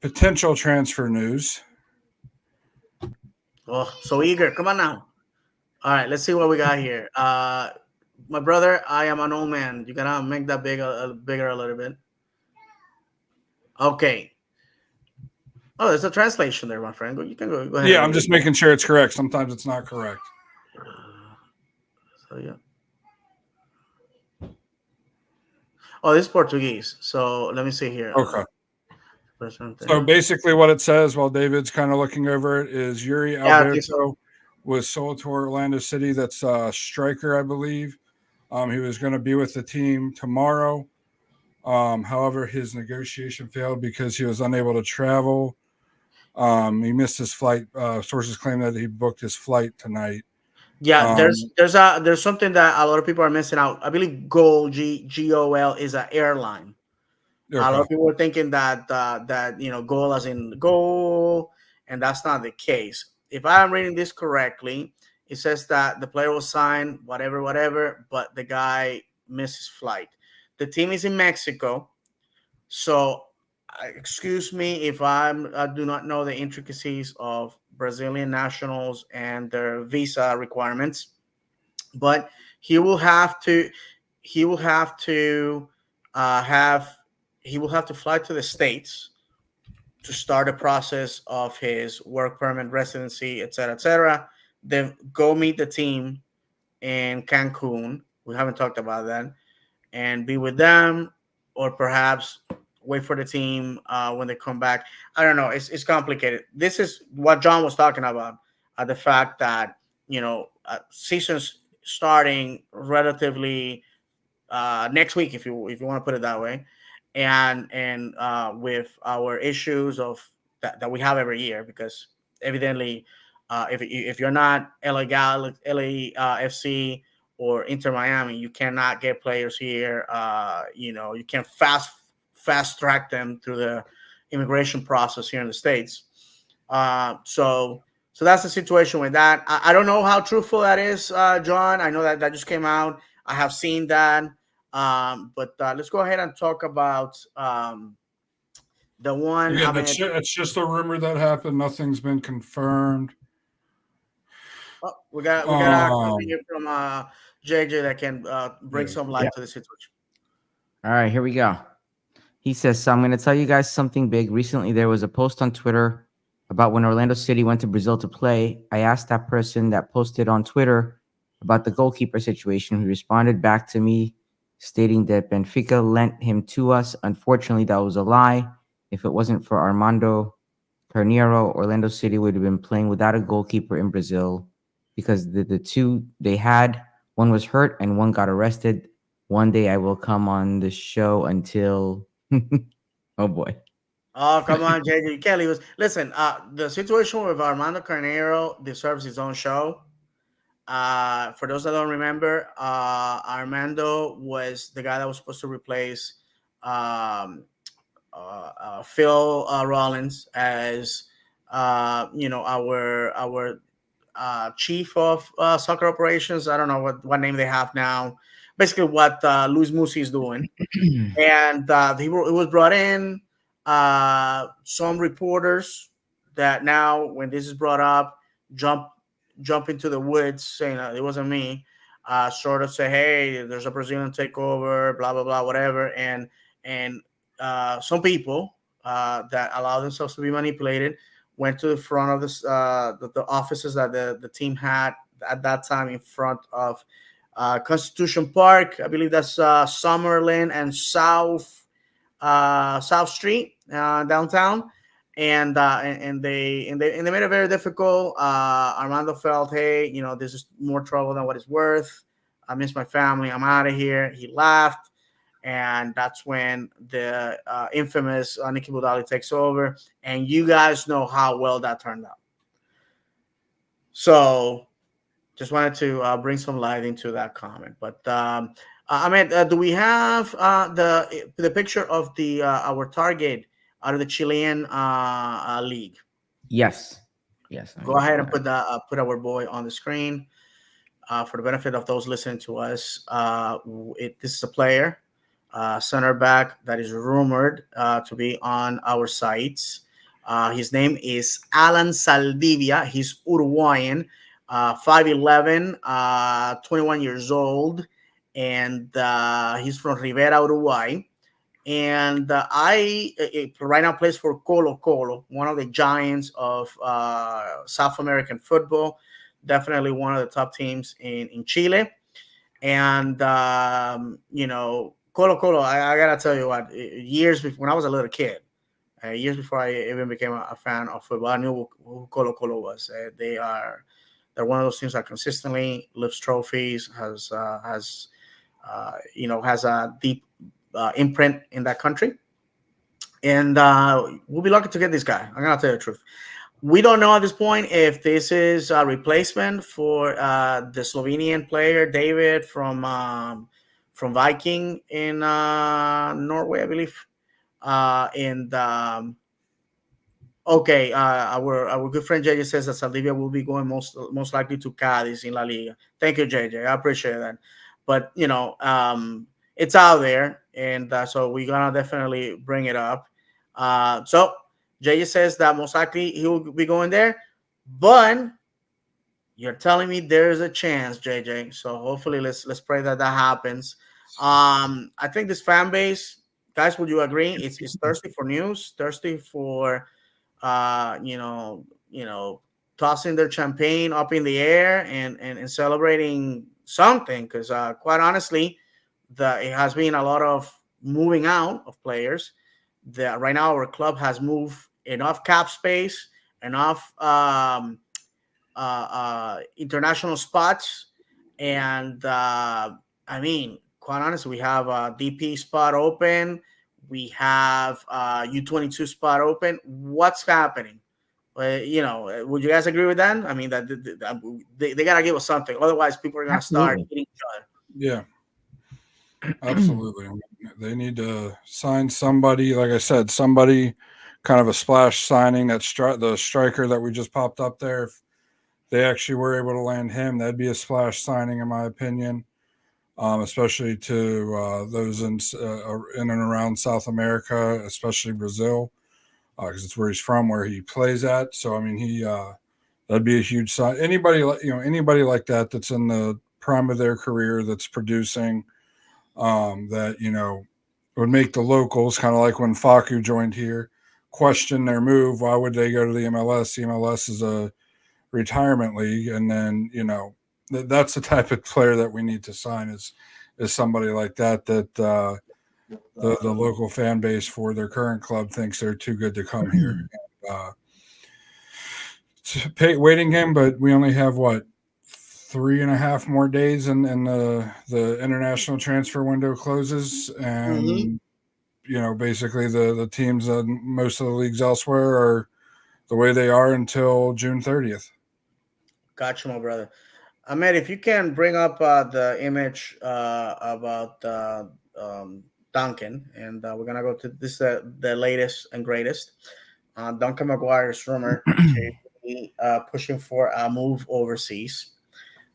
potential transfer news. Oh, so eager. Come on now. All right, let's see what we got here. My brother, I am an old man. You gotta make that bigger a little bit. Okay. Oh, there's a translation there, my friend. You can go ahead Yeah, and I'm read just making sure it's correct. Sometimes it's not correct. it. So yeah. Oh, this is Portuguese. So let me see here. Okay. So basically, what it says while David's kind of looking over it is Yuri Yeah, I think so. Alberto was sold to Orlando City. That's a striker, I believe. He was going to be with the team tomorrow. However, his negotiation failed because he was unable to travel. He missed his flight. Sources claim that he booked his flight tonight. Yeah, there's something that a lot of people are missing out. I believe GOL is an airline. A lot Okay. of people were thinking that goal as in goal, and that's not the case. If I'm reading this correctly, it says that the player was signed, whatever, but the guy missed his flight. The team is in Mexico, so excuse me if I do not know the intricacies of Brazilian nationals and their visa requirements, but he will have to he will have to have he will have to fly to the States to start the process of his work permit, residency, etc., then go meet the team in Cancun. We haven't talked about that, and be with them, or perhaps wait for the team when they come back. I don't know. It's complicated. This is what John was talking about. The fact that seasons starting relatively next week, if you want to put it that way, and with our issues of that we have every year, because evidently, if you're not LAFC or Inter Miami, you cannot get players here. You can fast track them through the immigration process here in the States. So that's the situation with that. I don't know how truthful that is, John. I know that just came out. I have seen that. But let's go ahead and talk about the one. I Again, mean, it's just a rumor that happened. Nothing's been confirmed. we got a comment Um, here from JJ that can bring yeah. some Yeah. light to the situation. All right, here we go. He says, so I'm going to tell you guys something big. Recently, there was a post on Twitter about when Orlando City went to Brazil to play. I asked that person that posted on Twitter about the goalkeeper situation. He responded back to me stating that Benfica lent him to us. Unfortunately, that was a lie. If it wasn't for Armando Carneiro, Orlando City would have been playing without a goalkeeper in Brazil because the two they had, one was hurt and one got arrested. One day I will come on the show until oh boy. Oh, come on, JJ. You can't leave us. Listen, the situation with Armando Carnero deserves his own show. For those that don't remember, Armando was the guy that was supposed to replace um, Phil Rollins as our chief of soccer operations. I don't know what name they have now. Basically, what Luis Musi is doing, and it was brought in. Some reporters that now, when this is brought up, jump jump into the woods saying it wasn't me. Sort of say, hey, there's a Brazilian takeover, blah blah blah, whatever, and some people that allow themselves to be manipulated went to the front of the offices that the team had at that time in front of Constitution Park. I believe that's Summerlin and South Street downtown, and they made it very difficult. Armando felt, hey, this is more trouble than what it's worth. I miss my family. I'm out of here. He laughed, and that's when the infamous Nikki Budali takes over. And you guys know how well that turned out. So just wanted to bring some light into that comment. But I mean, do we have the picture of the our target out of the Chilean league? Yes. Yes, I Go do ahead and that. put our boy on the screen for the benefit of those listening to us. This is a player, center back that is rumored to be on our sites. His name is Alan Saldivia. He's Uruguayan, 5'11", 21 years old, and he's from Rivera, Uruguay. And right now plays for Colo Colo, one of the giants of South American football. Definitely one of the top teams in Chile. And Colo Colo, I gotta tell you what, years before, when I was a little kid, years before I even became a fan of football, I knew who Colo Colo was. They're one of those teams that consistently lifts trophies, has a deep imprint in that country, and we'll be lucky to get this guy. I'm gonna tell you the truth. We don't know at this point if this is a replacement for the Slovenian player David from Viking in Norway, I believe. And Okay, our good friend JJ says that Saldivia will be going most likely to Cadiz in La Liga. Thank you, JJ. I appreciate that. But it's out there, and so we're gonna definitely bring it up. So JJ says that most likely he will be going there, but you're telling me there's a chance, JJ. So hopefully, let's pray that that happens. I think this fan base, guys, would you agree? It's thirsty for news, thirsty for tossing their champagne up in the air and celebrating something. Because quite honestly, it has been a lot of moving out of players. That right now our club has moved enough cap space, enough international spots, and I mean, quite honestly, we have a DP spot open. We have U22 spot open. What's happening? Would you guys agree with that? I mean, that they gotta give us something, otherwise people are gonna start Absolutely. hitting each other. Yeah, absolutely. They need to sign somebody, like I said, somebody kind of a splash signing. The striker that we just popped up there. If they actually were able to land him, that'd be a splash signing, in my opinion. Especially to those in and around South America, especially Brazil, because it's where he's from, where he plays at. So I mean, that'd be a huge sign. Anybody like that that's in the prime of their career that's producing, that would make the locals, kind of like when Faku joined here, question their move. Why would they go to the MLS? The MLS is a retirement league, and then that's the type of player that we need to sign is somebody like that the local fan base for their current club thinks they're too good to come here. Uh, Waiting game, but we only have what 3.5 more days, and the international transfer window closes, Mm-hmm. and basically the teams in most of the leagues elsewhere are the way they are until June 30th. Gotcha, my brother. Ahmed, if you can bring up the image about Duncan, and we're gonna go to this the latest and greatest. Duncan McGuire rumored to be pushing for a move overseas.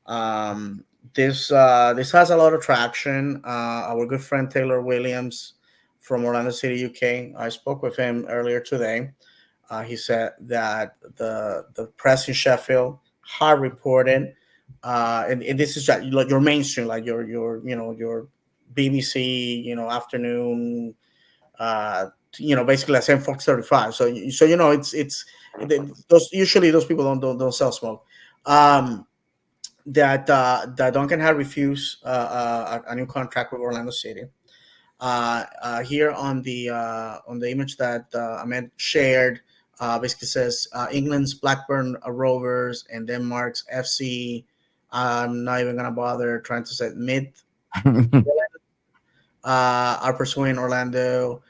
Um, this has a lot of traction. Our good friend Taylor Williams from Orlando City, UK. I spoke with him earlier today. He said that the press in Sheffield had reported, and this is like your mainstream, like your BBC, afternoon, basically like same Fox 35. So those usually those people don't sell smoke. Um, that Duncan had refused a new contract with Orlando City. Here on the image that Ahmed shared, basically says England's Blackburn Rovers and Denmark's FC. I'm not even gonna bother trying to say mid are pursuing Orlando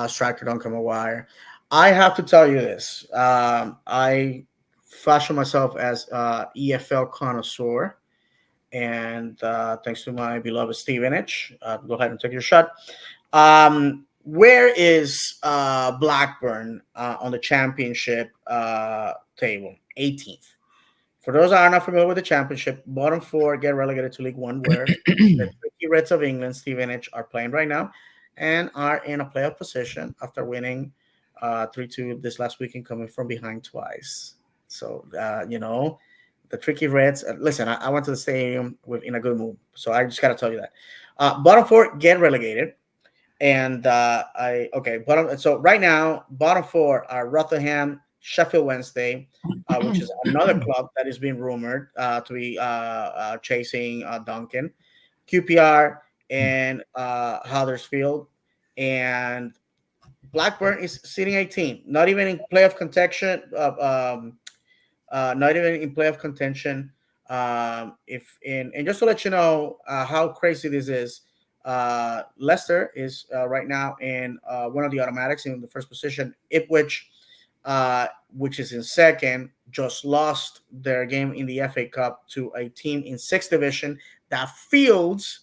striker Duncan Maguire. I have to tell you this. I fashion myself as EFL connoisseur, and thanks to my beloved Stevenage. Go ahead and take your shot. Where is Blackburn on the championship table? 18th. For those that are not familiar with the championship, bottom four get relegated to League One, where the Tricky Reds of England, Stevenage, are playing right now and are in a playoff position after winning 3-2 this last weekend, coming from behind twice. So, the Tricky Reds. Listen, I went to the stadium in a good mood, so I just got to tell you that. Bottom four get relegated. And I okay, bottom. So right now, bottom four are Rotherham, Sheffield Wednesday, which is another club that is being rumored to be chasing Duncan, QPR, and Huddersfield, and Blackburn is sitting 18, not even in playoff contention. Not even in playoff contention. If in and just to let you know how crazy this is, Leicester is right now in one of the automatics in the first position. Ipswich, which is in second, just lost their game in the FA Cup to a team in sixth division that fields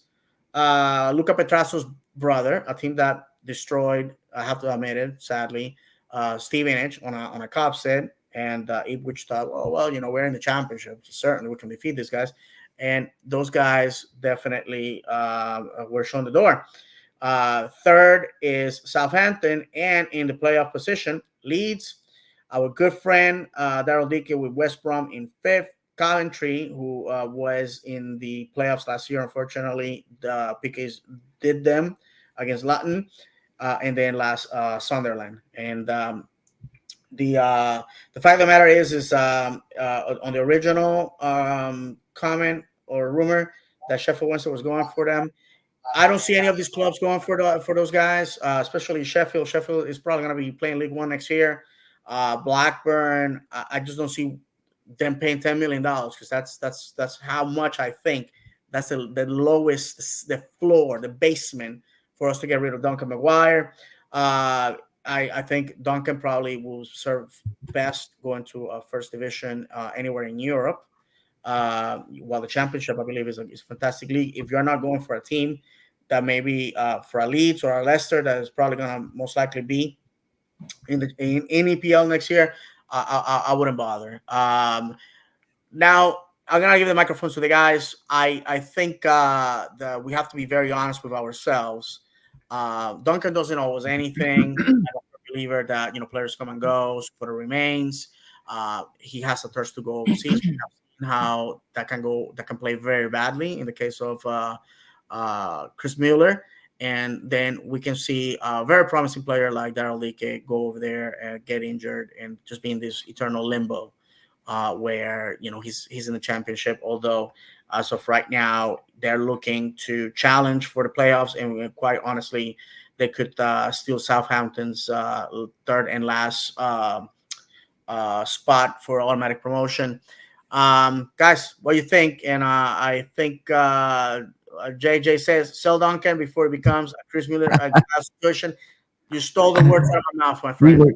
Luca Petrasso's brother, a team that destroyed. I have to admit it, sadly, Stevenage on a cup set, and Ipswich thought, well, we're in the championship, certainly we can defeat these guys, and those guys definitely were shown the door. Third is Southampton, and in the playoff position, Leeds. Our good friend Daryl Dickey with West Brom in fifth. Coventry, who was in the playoffs last year, unfortunately, the PKs did them against Luton, and then last Sunderland. And the fact of the matter is on the original comment or rumor that Sheffield Wednesday was going for them. I don't see any of these clubs going for those guys, especially Sheffield. Sheffield is probably going to be playing League One next year. Blackburn, I just don't see them paying $10 million, because that's how much I think that's the lowest, the floor, the basement for us to get rid of Duncan McGuire. I think Duncan probably will serve best going to a first division anywhere in Europe. While the championship, I believe, is a fantastic league. If you're not going for a team that maybe for a Leeds or a Leicester, that is probably going to most likely be in EPL next year, I wouldn't bother. Now I'm gonna give the microphone to the guys. I think that we have to be very honest with ourselves. Duncan doesn't always anything. I'm a believer that players come and go, but remains. He has a thirst to go overseas. We have seen how that can play very badly in the case of Chris Mueller. And then we can see a very promising player like Daryl Leake go over there and get injured and just be in this eternal limbo, where he's in the championship. Although as of right now, they're looking to challenge for the playoffs, and quite honestly, they could steal Southampton's third and last spot for automatic promotion. Guys, what do you think? And I think JJ says sell Duncan before it becomes a Chris Mueller situation. You stole the words out of my mouth, my we friend. were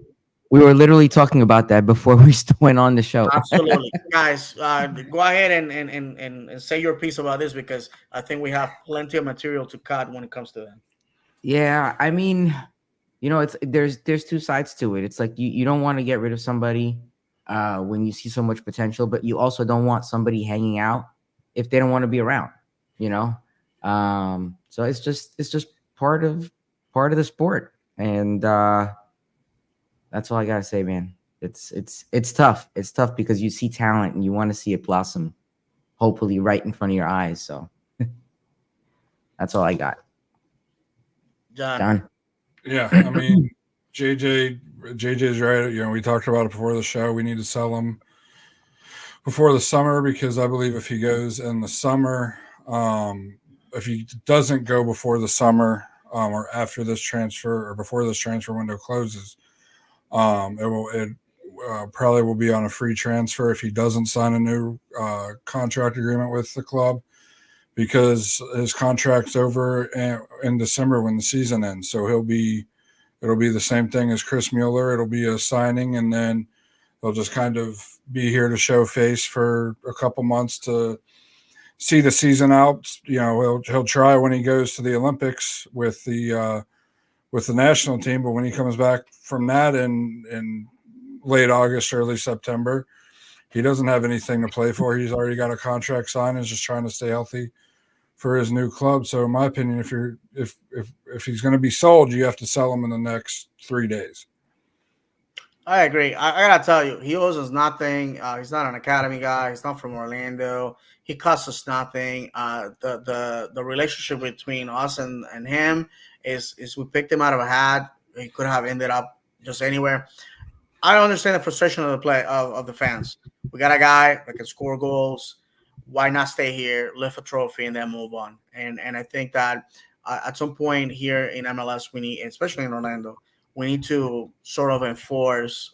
we were literally talking about that before we went on the show. Absolutely, guys. Go ahead and say your piece about this because I think we have plenty of material to cut when it comes to that. Yeah, I mean, it's there's two sides to it. It's like you don't want to get rid of somebody when you see so much potential, but you also don't want somebody hanging out if they don't want to be around, you know? So it's just part of the sport. And that's all I gotta say, man. It's tough. It's tough because you see talent and you want to see it blossom, hopefully right in front of your eyes. So that's all I got. John. John. Yeah, I mean, JJ JJ's right. We talked about it before the show. We need to sell him before the summer because I believe if he goes in the summer, if he doesn't go before the summer or after this transfer or before this transfer window closes, it probably will be on a free transfer if he doesn't sign a new contract agreement with the club because his contract's over in December when the season ends. So it'll be the same thing as Chris Mueller. It'll be a signing, and then he'll just kind of be here to show face for a couple months to see the season out. He'll try when he goes to the Olympics with the national team, but when he comes back from that in late August, early September, he doesn't have anything to play for. He's already got a contract signed and is just trying to stay healthy for his new club. So in my opinion, if he's going to be sold, you have to sell him in the next 3 days. I agree. I gotta tell you, he owes us nothing. He's not an academy guy. He's not from Orlando. He costs us nothing. The relationship between us and him is we picked him out of a hat. He could have ended up just anywhere. I don't understand the frustration of the play of the fans. We got a guy that can score goals. Why not stay here, lift a trophy, and then move on? And I think that at some point here in MLS, we need, especially in Orlando, we need to sort of enforce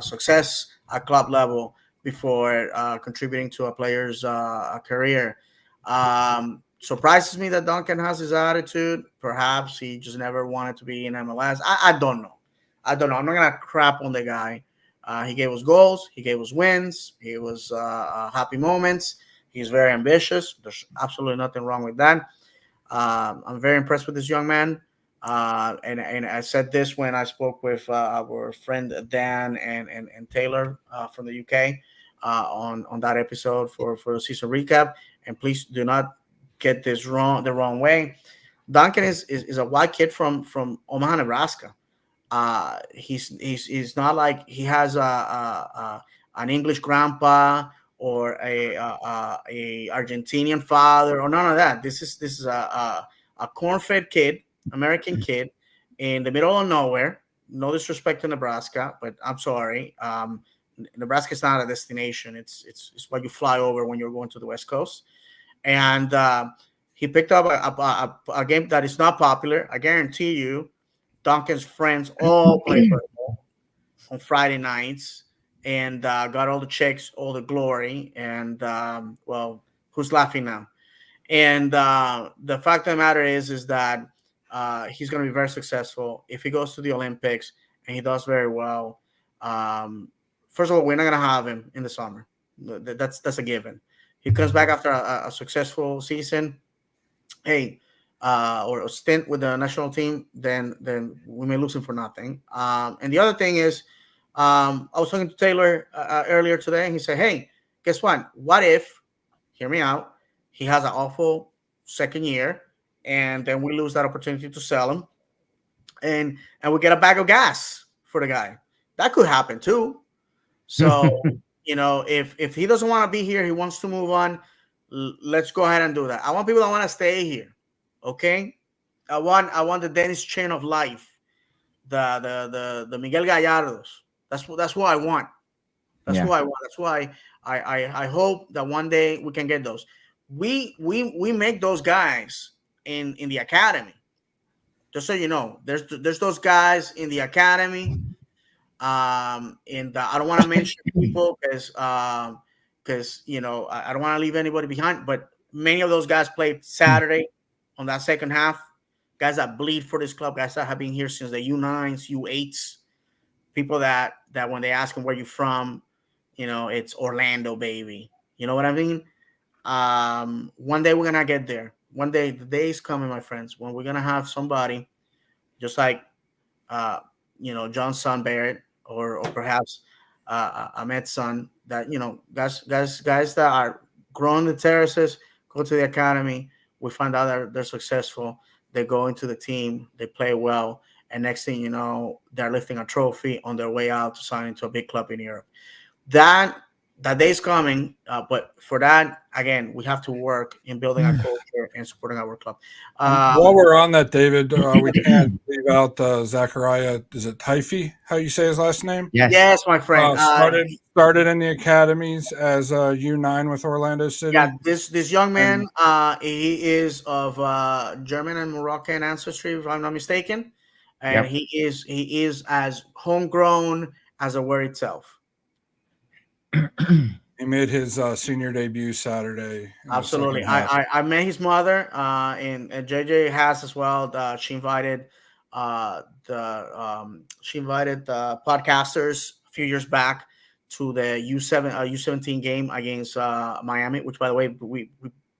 success at club level before contributing to a player's career. Surprises me that Duncan has his attitude. Perhaps he just never wanted to be in MLS. I don't know. I don't know. I'm not gonna crap on the guy. He gave us goals. He gave us wins. He was happy moments. He's very ambitious. There's absolutely nothing wrong with that. I'm very impressed with this young man. And I said this when I spoke with our friend Dan and Taylor from the UK on that episode for the season recap. And please do not get this the wrong way. Duncan is a white kid from Omaha, Nebraska. He's not like he has an English grandpa or a Argentinian father or none of that. This is a corn-fed kid, American kid, in the middle of nowhere. No disrespect to Nebraska, but I'm sorry. Nebraska is not a destination. It's what you fly over when you're going to the West Coast. And he picked up a game that is not popular. I guarantee you, Duncan's friends all play football on Friday nights and got all the checks, all the glory. And well, who's laughing now? And the fact of the matter is that he's going to be very successful if he goes to the Olympics and he does very well. First of all, we're not going to have him in the summer. That's a given. He comes back after a successful season. Hey, or a stint with the national team, then we may lose him for nothing. And the other thing is, I was talking to Taylor earlier today, and he said, "Hey, guess what? What if, hear me out, he has an awful second year, and then we lose that opportunity to sell him, and we get a bag of gas for the guy? That could happen too. So, if he doesn't want to be here, he wants to move on. Let's go ahead and do that. I want people that want to stay here. Okay, I want the Dennis chain of life, the Miguel Gallardos. That's what I want. That's Yeah. what I want. That's why I hope that one day we can get those. We make those guys in the academy. Just so you know, there's those guys in the academy. And I don't want to mention people because I don't want to leave anybody behind. But many of those guys played Saturday on that second half. guys that bleed for this club, guys that have been here since the U9s, U8s, people that when they ask them where you from, it's Orlando, baby. You know what I mean? One day we're gonna get there. One day, the day is coming, my friends, when we're gonna have somebody just like uh, John's son Barrett, or perhaps Ahmed's son. That guys that are growing the terraces, go to the academy. We find out that they're successful. They go into the team. They play well, and next thing you know, they're lifting a trophy on their way out to sign into a big club in Europe. That that day is coming, but for that, again, we have to work in building our culture and supporting our club. While Um, we're on that, David, we can't leave out Zachariah. Is it Taifi? How you say his last name? Yes. yes, my friend. Started in the academies as a U9 with Orlando Yeah, City, this young man, and he is of German and Moroccan ancestry, if I'm not mistaken, and Yep. he is as homegrown as the word itself. he made his senior debut Saturday in the second Absolutely. half. I met his mother, and JJ has as well. She invited the podcasters a few years back to the U17 game against Miami, which by the way we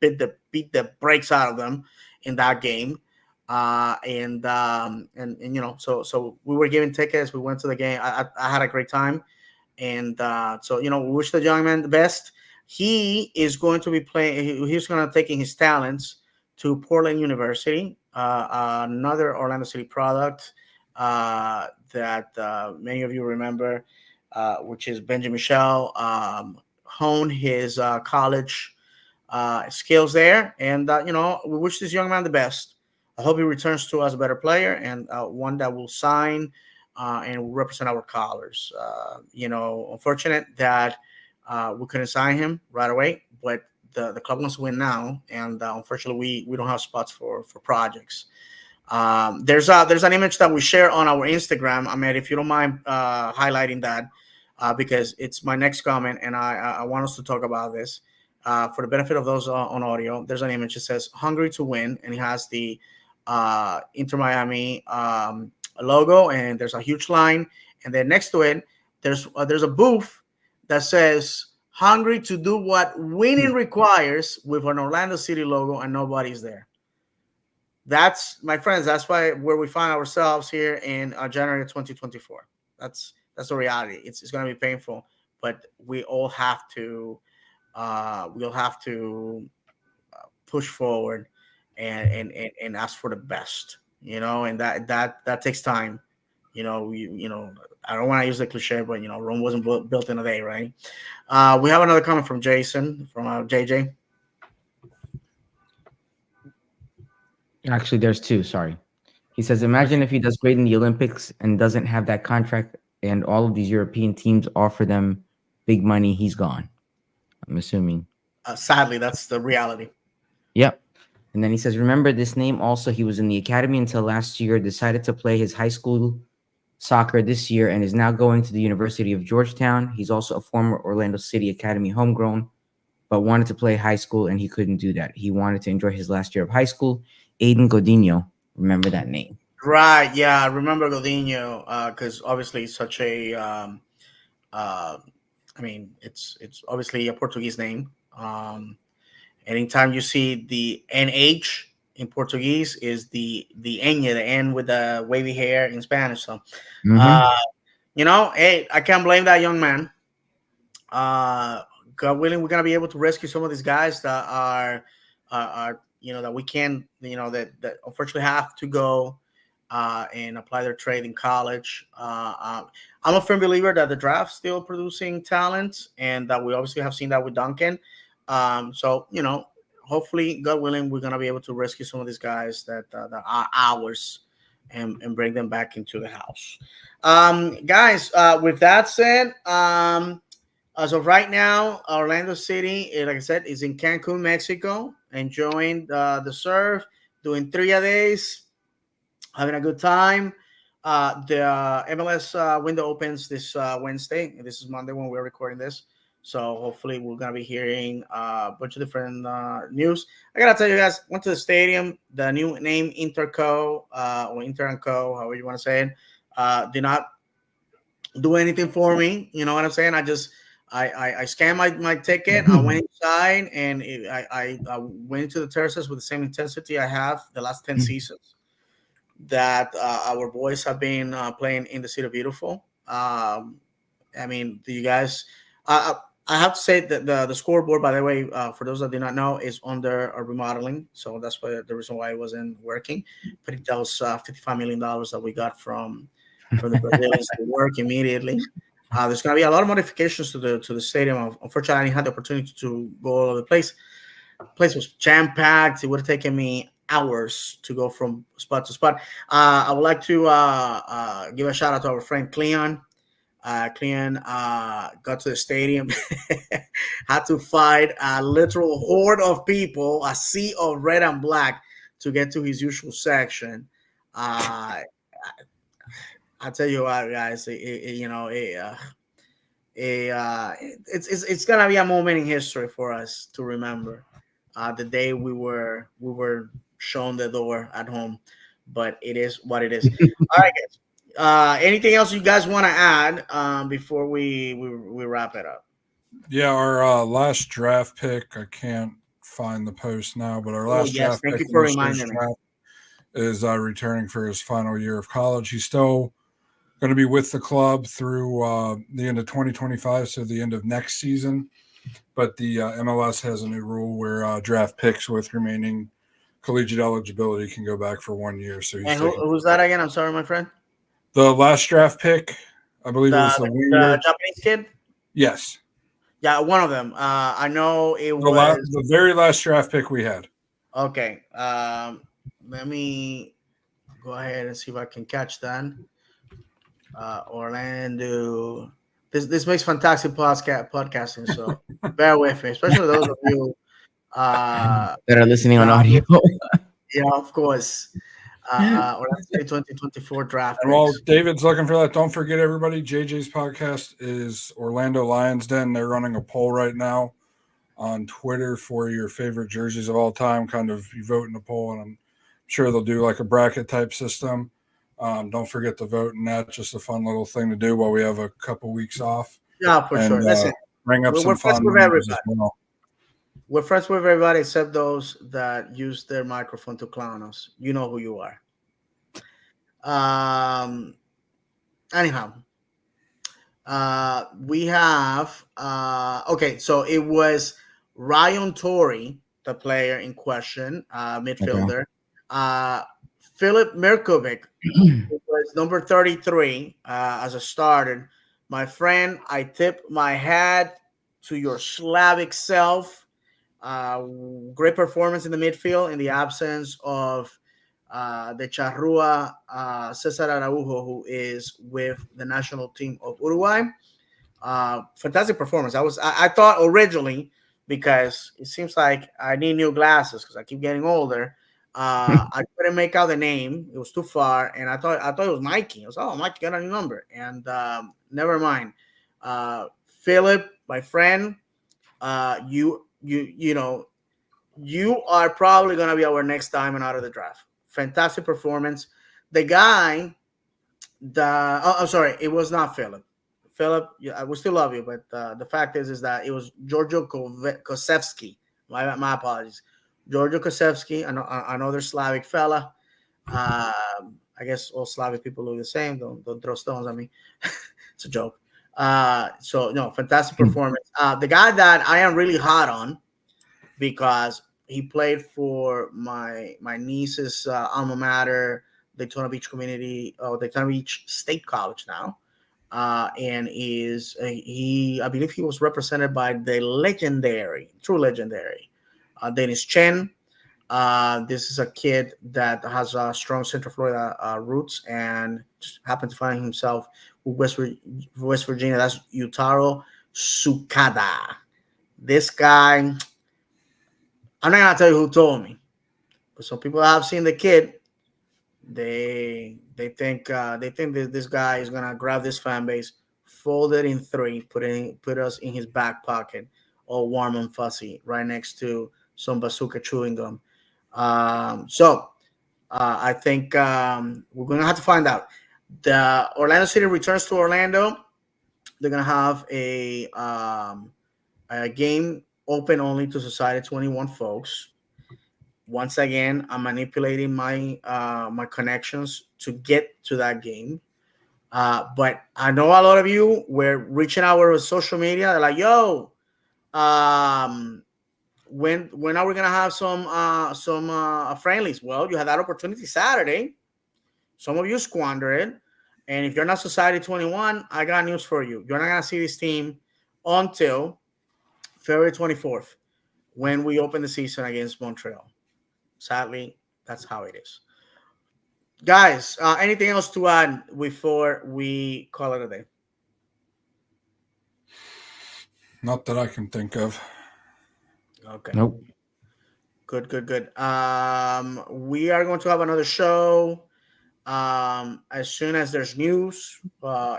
beat the brakes out of them in that game. And so we were given tickets. We went to the game. I had a great time, and so we wish the young man the best. He is going to be playing. He's going to taking his talents to Portland University, another Orlando City product that many of you remember, which is Benjamin Michelle. Honed his college skills there, and we wish this young man the best. I hope he returns to us a better player, and one that will sign and will represent our colors. Unfortunate that we couldn't sign him right away, but the club wants to win now, and unfortunately we don't have spots for projects. There's an image that we share on our Instagram. I mean, if you don't mind highlighting that, because it's my next comment, and I want us to talk about this. For the benefit of those on audio, there's an image that says "Hungry to Win," and it has the Inter Miami logo, and there's a huge line, and then next to it, there's a booth that says "Hungry to do what winning requires" with an Orlando City logo, and nobody's there. That's, my friends. That's where we find ourselves here in January 2024. That's the reality. It's going to be painful, but we'll have to push forward and ask for the best. And that takes time. I don't want to use the cliche, but Rome wasn't built in a day, right? We have another comment from Jason from JJ. Actually, there's two. Sorry. He says, imagine if he does great in the Olympics and doesn't have that contract, and all of these European teams offer them big money. He's gone. I'm assuming. Sadly, that's the reality. Yep. And then he says, remember this name also. He was in the academy until last year, decided to play his high school soccer this year, and is now going to the University of Georgetown. He's also a former Orlando City Academy homegrown, but wanted to play high school, and he couldn't do that. He wanted to enjoy his last year of high school. Aiden Godinho. Remember that name. Right. Yeah. I remember Godinho because obviously it's such a. Uh, I mean, it's obviously a Portuguese name. Anytime you see the NH in Portuguese is the Enya, the N with the wavy hair in Spanish. So, Mm-hmm. uh, hey, I can't blame that young man. Uh, God willing, we're gonna be able to rescue some of these guys that are that we can that unfortunately have to go and apply their trade in college. I'm a firm believer that the draft's still producing talent, and that we obviously have seen that with Duncan. So hopefully, God willing, we're gonna be able to rescue some of these guys that are ours, and bring them back into the house. Guys, with that said, as of right now, Orlando City, like I said, is in Cancun, Mexico, enjoying the surf, doing 3 days, having a good time. The MLS window opens this Wednesday. This is Monday when we're recording this. So hopefully we're gonna be hearing a bunch of different news. I gotta tell you guys, went to the stadium. The new name Interco or Inter and Co, however you want to say it, did not do anything for me. You know what I'm saying? I scanned my ticket. I went inside and I went into the terraces with the same intensity I have the last 10 seasons that our boys have been playing in the City of Beautiful. I mean, do you guys? I have to say that the scoreboard, by the way, for those that do not know, is under a remodeling. So that's why the reason why it wasn't working. But it tells $55 million that we got from the Brazilians to work immediately. There's going to be a lot of modifications to the stadium. Unfortunately, I didn't have the opportunity to go all over the place. Place was jam packed. It would have taken me hours to go from spot to spot. I would like to give a shout out to our friend Cleon. Cleon got to the stadium, had to fight a literal horde of people, a sea of red and black, to get to his usual section. Uh, I tell you what, guys, it's gonna be a moment in history for us to remember. The day we were shown the door at home, but it is what it is. All right, guys. Anything else you guys want to add before we wrap it up? Yeah, our last draft pick, I can't find the post now, but our Oh last yes, draft thank pick you in for this year's reminding me. draft is returning for his final year of college. He's still going to be with the club through the end of 2025, so the end of next season. But the MLS has a new rule where draft picks with remaining collegiate eligibility can go back for 1 year. So he's And who, taking who's that again? I'm sorry, my friend. the last draft pick. I believe it The was the the winger. Japanese kid. Yes, Yeah, one of them. I know it was. the very last draft pick we had. Okay. Let me go ahead and see if I can catch that. Orlando. This makes fantastic podcasting. So bear with me, especially those of you. That are listening on Yeah, audio. yeah, of course. Orlando City 2024 draft And while picks. David's looking for that, don't forget everybody, JJ's podcast is Orlando Lions Den. They're running a poll right now on Twitter for your favorite jerseys of all time. Kind of you vote in the poll, and I'm sure they'll do like a bracket type system. Don't forget to vote in that. Just a fun little thing to do while we have a couple weeks off Yeah, for and sure. Listen, bring up we're some friends fun with memories as everybody. well. We're friends with everybody except those that use their microphone to clown us. You know who you are. Um. Anyhow, we have okay. So it was Ryan Torrey, the player in question, Okay. midfielder. Uh, Philip Mirkovic, who was number 33 as a starter. My friend, I tip my hat to your Slavic self. Uh, Great performance in the midfield in the absence of the Charrua Cesar Araujo, who is with the national team of Uruguay. Fantastic performance. I thought originally, because it seems like I need new glasses because I keep getting older. I couldn't make out the name; it was too far, and I thought it was Mikey. I was, oh, Mikey got a new number, and never mind. Philip, my friend, you are probably gonna be our next diamond out of the draft. Fantastic performance. The guy, I'm sorry, it was not Philip. Philip, yeah, I will still love you, but the fact is that it was Giorgio Kosevsky. My apologies, Giorgio Kosevsky, another Slavic fella. I guess all Slavic people look the same. Don't throw stones at me. It's a joke. So no, fantastic performance. The guy that I am really hot on because he played for my niece's alma mater, Daytona Beach Community, Daytona Beach State College now, and he I believe he was represented by the legendary, true legendary, Dennis Chen. This is a kid that has strong Central Florida roots and just happened to find himself with West Virginia. That's Utaro Sukada. This guy, I'm not gonna tell you who told me, but some people have seen the kid. They think this guy is gonna grab this fan base folded in three, put us in his back pocket, all warm and fuzzy, right next to some bazooka chewing gum. I think we're gonna have to find out. The Orlando City returns to Orlando. They're gonna have a game open only to Society 21 folks. Once again, I'm manipulating my connections to get to that game. But I know a lot of you were reaching out with social media. They're like, "Yo, um, when are we gonna have some friendlies?" Well, you had that opportunity Saturday. Some of you squander it, and if you're not Society 21, I got news for you. You're not gonna see this team until February 24th when we open the season against Montreal. Sadly, that's how it is. Guys, anything else to add before we call it a day? Not that I can think of. Okay. Nope. Good, good, good. We are going to have another show as soon as there's news,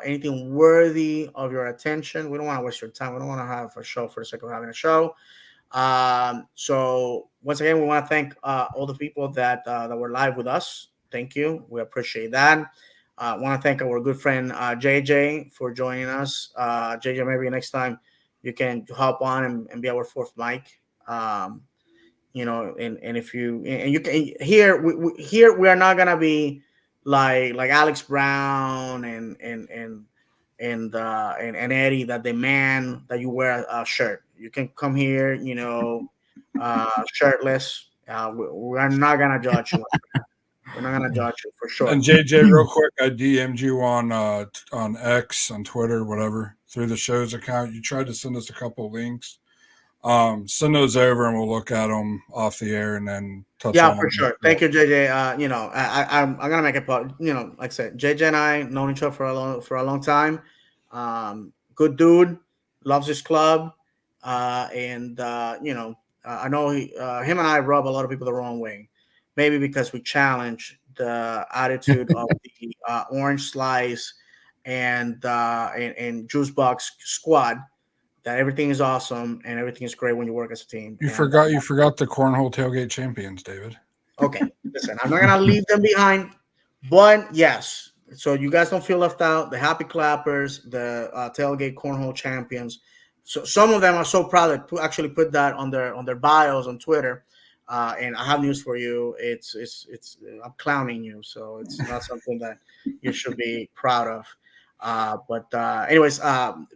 anything worthy of your attention. We don't want to waste your time. We don't want to have a show for the sake of having a show. So once again, we want to thank all the people that were live with us. Thank you. We appreciate that. I want to thank our good friend JJ for joining us. JJ, maybe next time you can hop on and be our fourth mic. Um, and if you and you can here we are not gonna be like Alex Brown and Eddie that demand that you wear a shirt. You can come here, shirtless. We're not gonna judge you. We're not gonna judge you for sure. And JJ, real quick, I DM'd you on X, on Twitter, whatever, through the show's account. You tried to send us a couple links. Send those over and we'll look at them off the air and then touch Yeah, on for them. sure. Thank you, JJ. I'm gonna make it. Like I said, JJ and I known each other for a long time. Good dude, loves his club, and I know him and I rub a lot of people the wrong way. Maybe because we challenge the attitude of the Orange Slice and Juice Box squad. That everything is awesome and everything is great when you work as a team. And You forgot the cornhole tailgate champions, David. okay, listen, I'm not gonna leave them behind, but yes. So you guys don't feel left out. The Happy Clappers, the tailgate cornhole champions. So some of them are so proud to actually put that on their bios on Twitter. And I have news for you. It's I'm clowning you, so it's not something that you should be proud of. Anyways,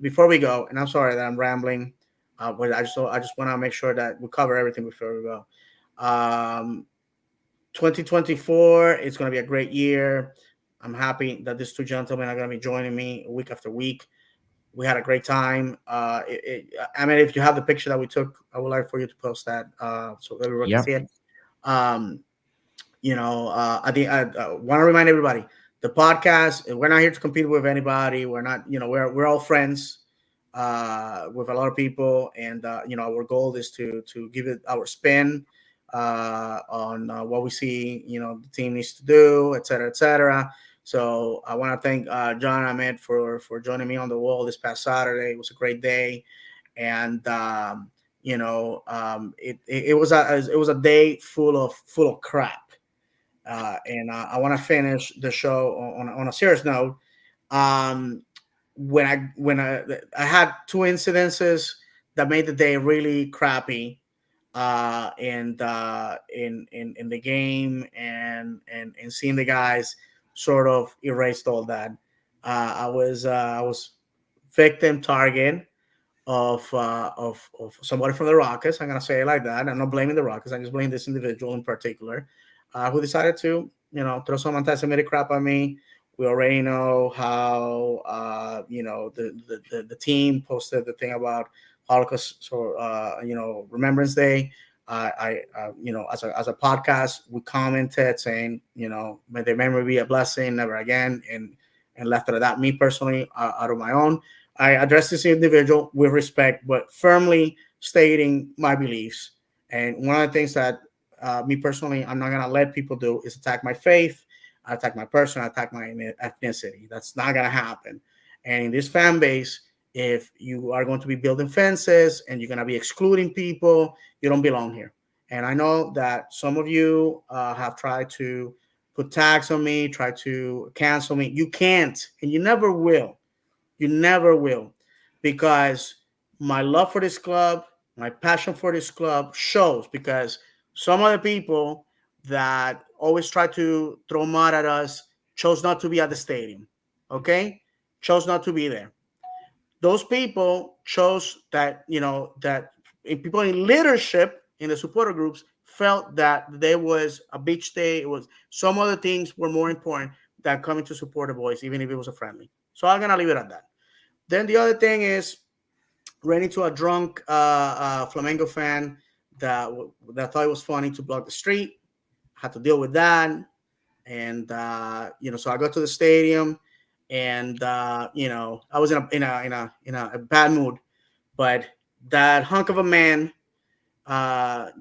before we go, and I'm sorry that I'm rambling, but I just want to make sure that we cover everything before we go. Um, 2024 it's going to be a great year. I'm happy that these two gentlemen are going to be joining me week after week. We had a great time. I mean, if you have the picture that we took, I would like for you to post that so everyone can Yep. see it. Um, I think I want to remind everybody the podcast. We're not here to compete with anybody. We're not, we're all friends with a lot of people, and our goal is to give it our spin on what we see, the team needs to do, et cetera, et cetera. So I want to thank John Ahmed for joining me on the wall this past Saturday. It was a great day, and it was a day full of crap. And I want to finish the show on a serious note. Um, when I had two incidences that made the day really crappy, and in the game, and seeing the guys sort of erased all that. I was victim target of somebody from the Rockets. I'm gonna say it like that. I'm not blaming the Rockets. I'm just blaming this individual in particular, who decided to throw some anti-Semitic crap at me. We already know how the team posted the thing about Holocaust, so Remembrance Day. As a podcast, we commented saying, may their memory be a blessing, never again, and left it at that. Me personally, out of my own, I address this individual with respect, but firmly stating my beliefs. And one of the things that me personally, I'm not gonna let people do is attack my faith, attack my person, attack my ethnicity. That's not gonna happen. And in this fan base, if you are going to be building fences and you're going to be excluding people, you don't belong here. And I know that some of you have tried to put tags on me, try to cancel me. You can't, and you never will. You never will, because my love for this club, my passion for this club shows. Because some other people that always try to throw mud at us chose not to be at the stadium. Okay, chose not to be there. Those people chose that, that people in leadership in the supporter groups felt that there was a beach day. It was some other things were more important than coming to support the boys, even if it was a friendly. So I'm gonna leave it at that. Then the other thing is ran into a drunk Flamengo fan that thought it was funny to block the street. Had to deal with that, and so I got to the stadium, and I was in a bad mood, but that hunk of a man,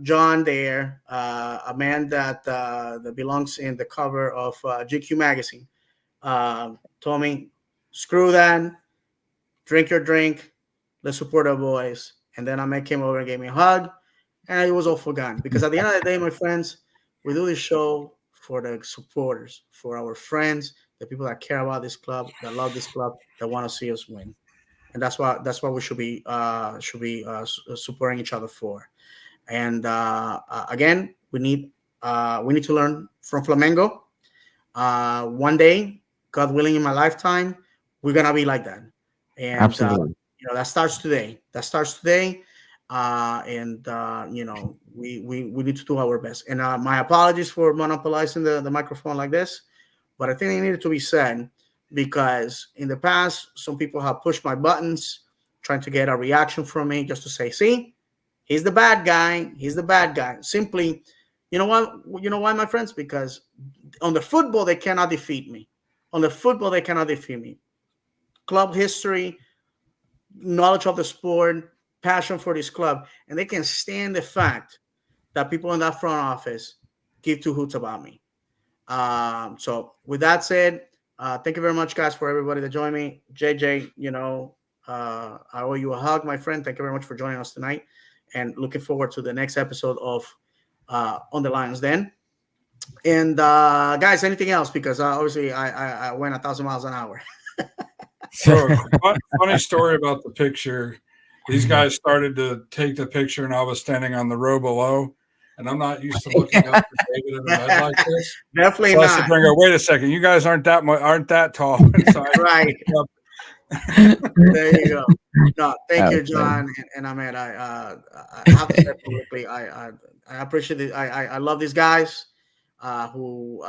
John there, a man that belongs in the cover of GQ magazine, told me, "Screw that, drink your drink, let's support our boys." And then Ahmed came over and gave me a hug, and it was all forgotten. Because at the end of the day, my friends, we do this show for the supporters, for our friends, the people that care about this club, that love this club, that want to see us win. And that's what we should be supporting each other for. And again, we need to learn from Flamengo. One day, God willing, in my lifetime, we're gonna be like that. And Absolutely. that starts today. That starts today. And we need to do our best. And my apologies for monopolizing the microphone like this, but I think it needed to be said, because in the past, some people have pushed my buttons, trying to get a reaction from me, just to say, "See, he's the bad guy. He's the bad guy." Simply, you know what? You know why, my friends? Because on the football, they cannot defeat me. On the football, they cannot defeat me. Club history, knowledge of the sport, passion for this club, and they can stand the fact that people in that front office give two hoots about me. So with that said, thank you very much, guys, for everybody that joined me. JJ, I owe you a hug, my friend. Thank you very much for joining us tonight, and looking forward to the next episode of On the Lions Den. And guys, anything else? Because obviously I went 1,000 miles an hour. So, funny story about the picture. These guys started to take the picture, and I was standing on the row below, and I'm not used to looking up to David in the bed like this. Definitely So I not. said, "Go, wait a second, you guys aren't that tall." So Right. There you go. No, thank you, John and Ahmed. I have to say publicly, I appreciate it. I love these guys who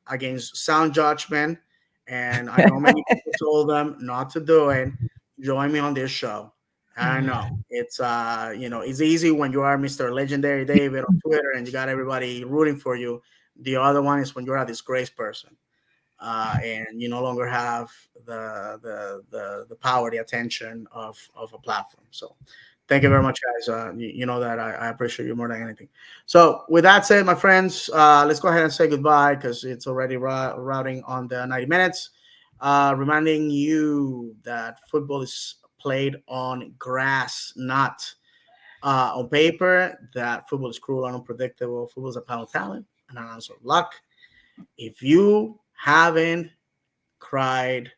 against sound judgment, and I know many people told them not to do it. Join me on this show. I know it's easy when you are Mr. Legendary David on Twitter and you got everybody rooting for you. The other one is when you're a disgraced person, and you no longer have the power, the attention of a platform. So thank you very much, guys. You know that I appreciate you more than anything. So with that said, my friends, let's go ahead and say goodbye, because it's already routing on the 90 minutes. Reminding you that football is played on grass, not on paper. That football is cruel and unpredictable. Football is a power of talent and an ounce of luck. If you haven't cried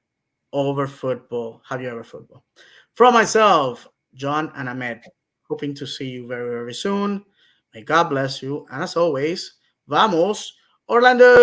over football, have you ever football? From myself, John and Ahmed, hoping to see you very, very soon. May God bless you. And as always, vamos, Orlando!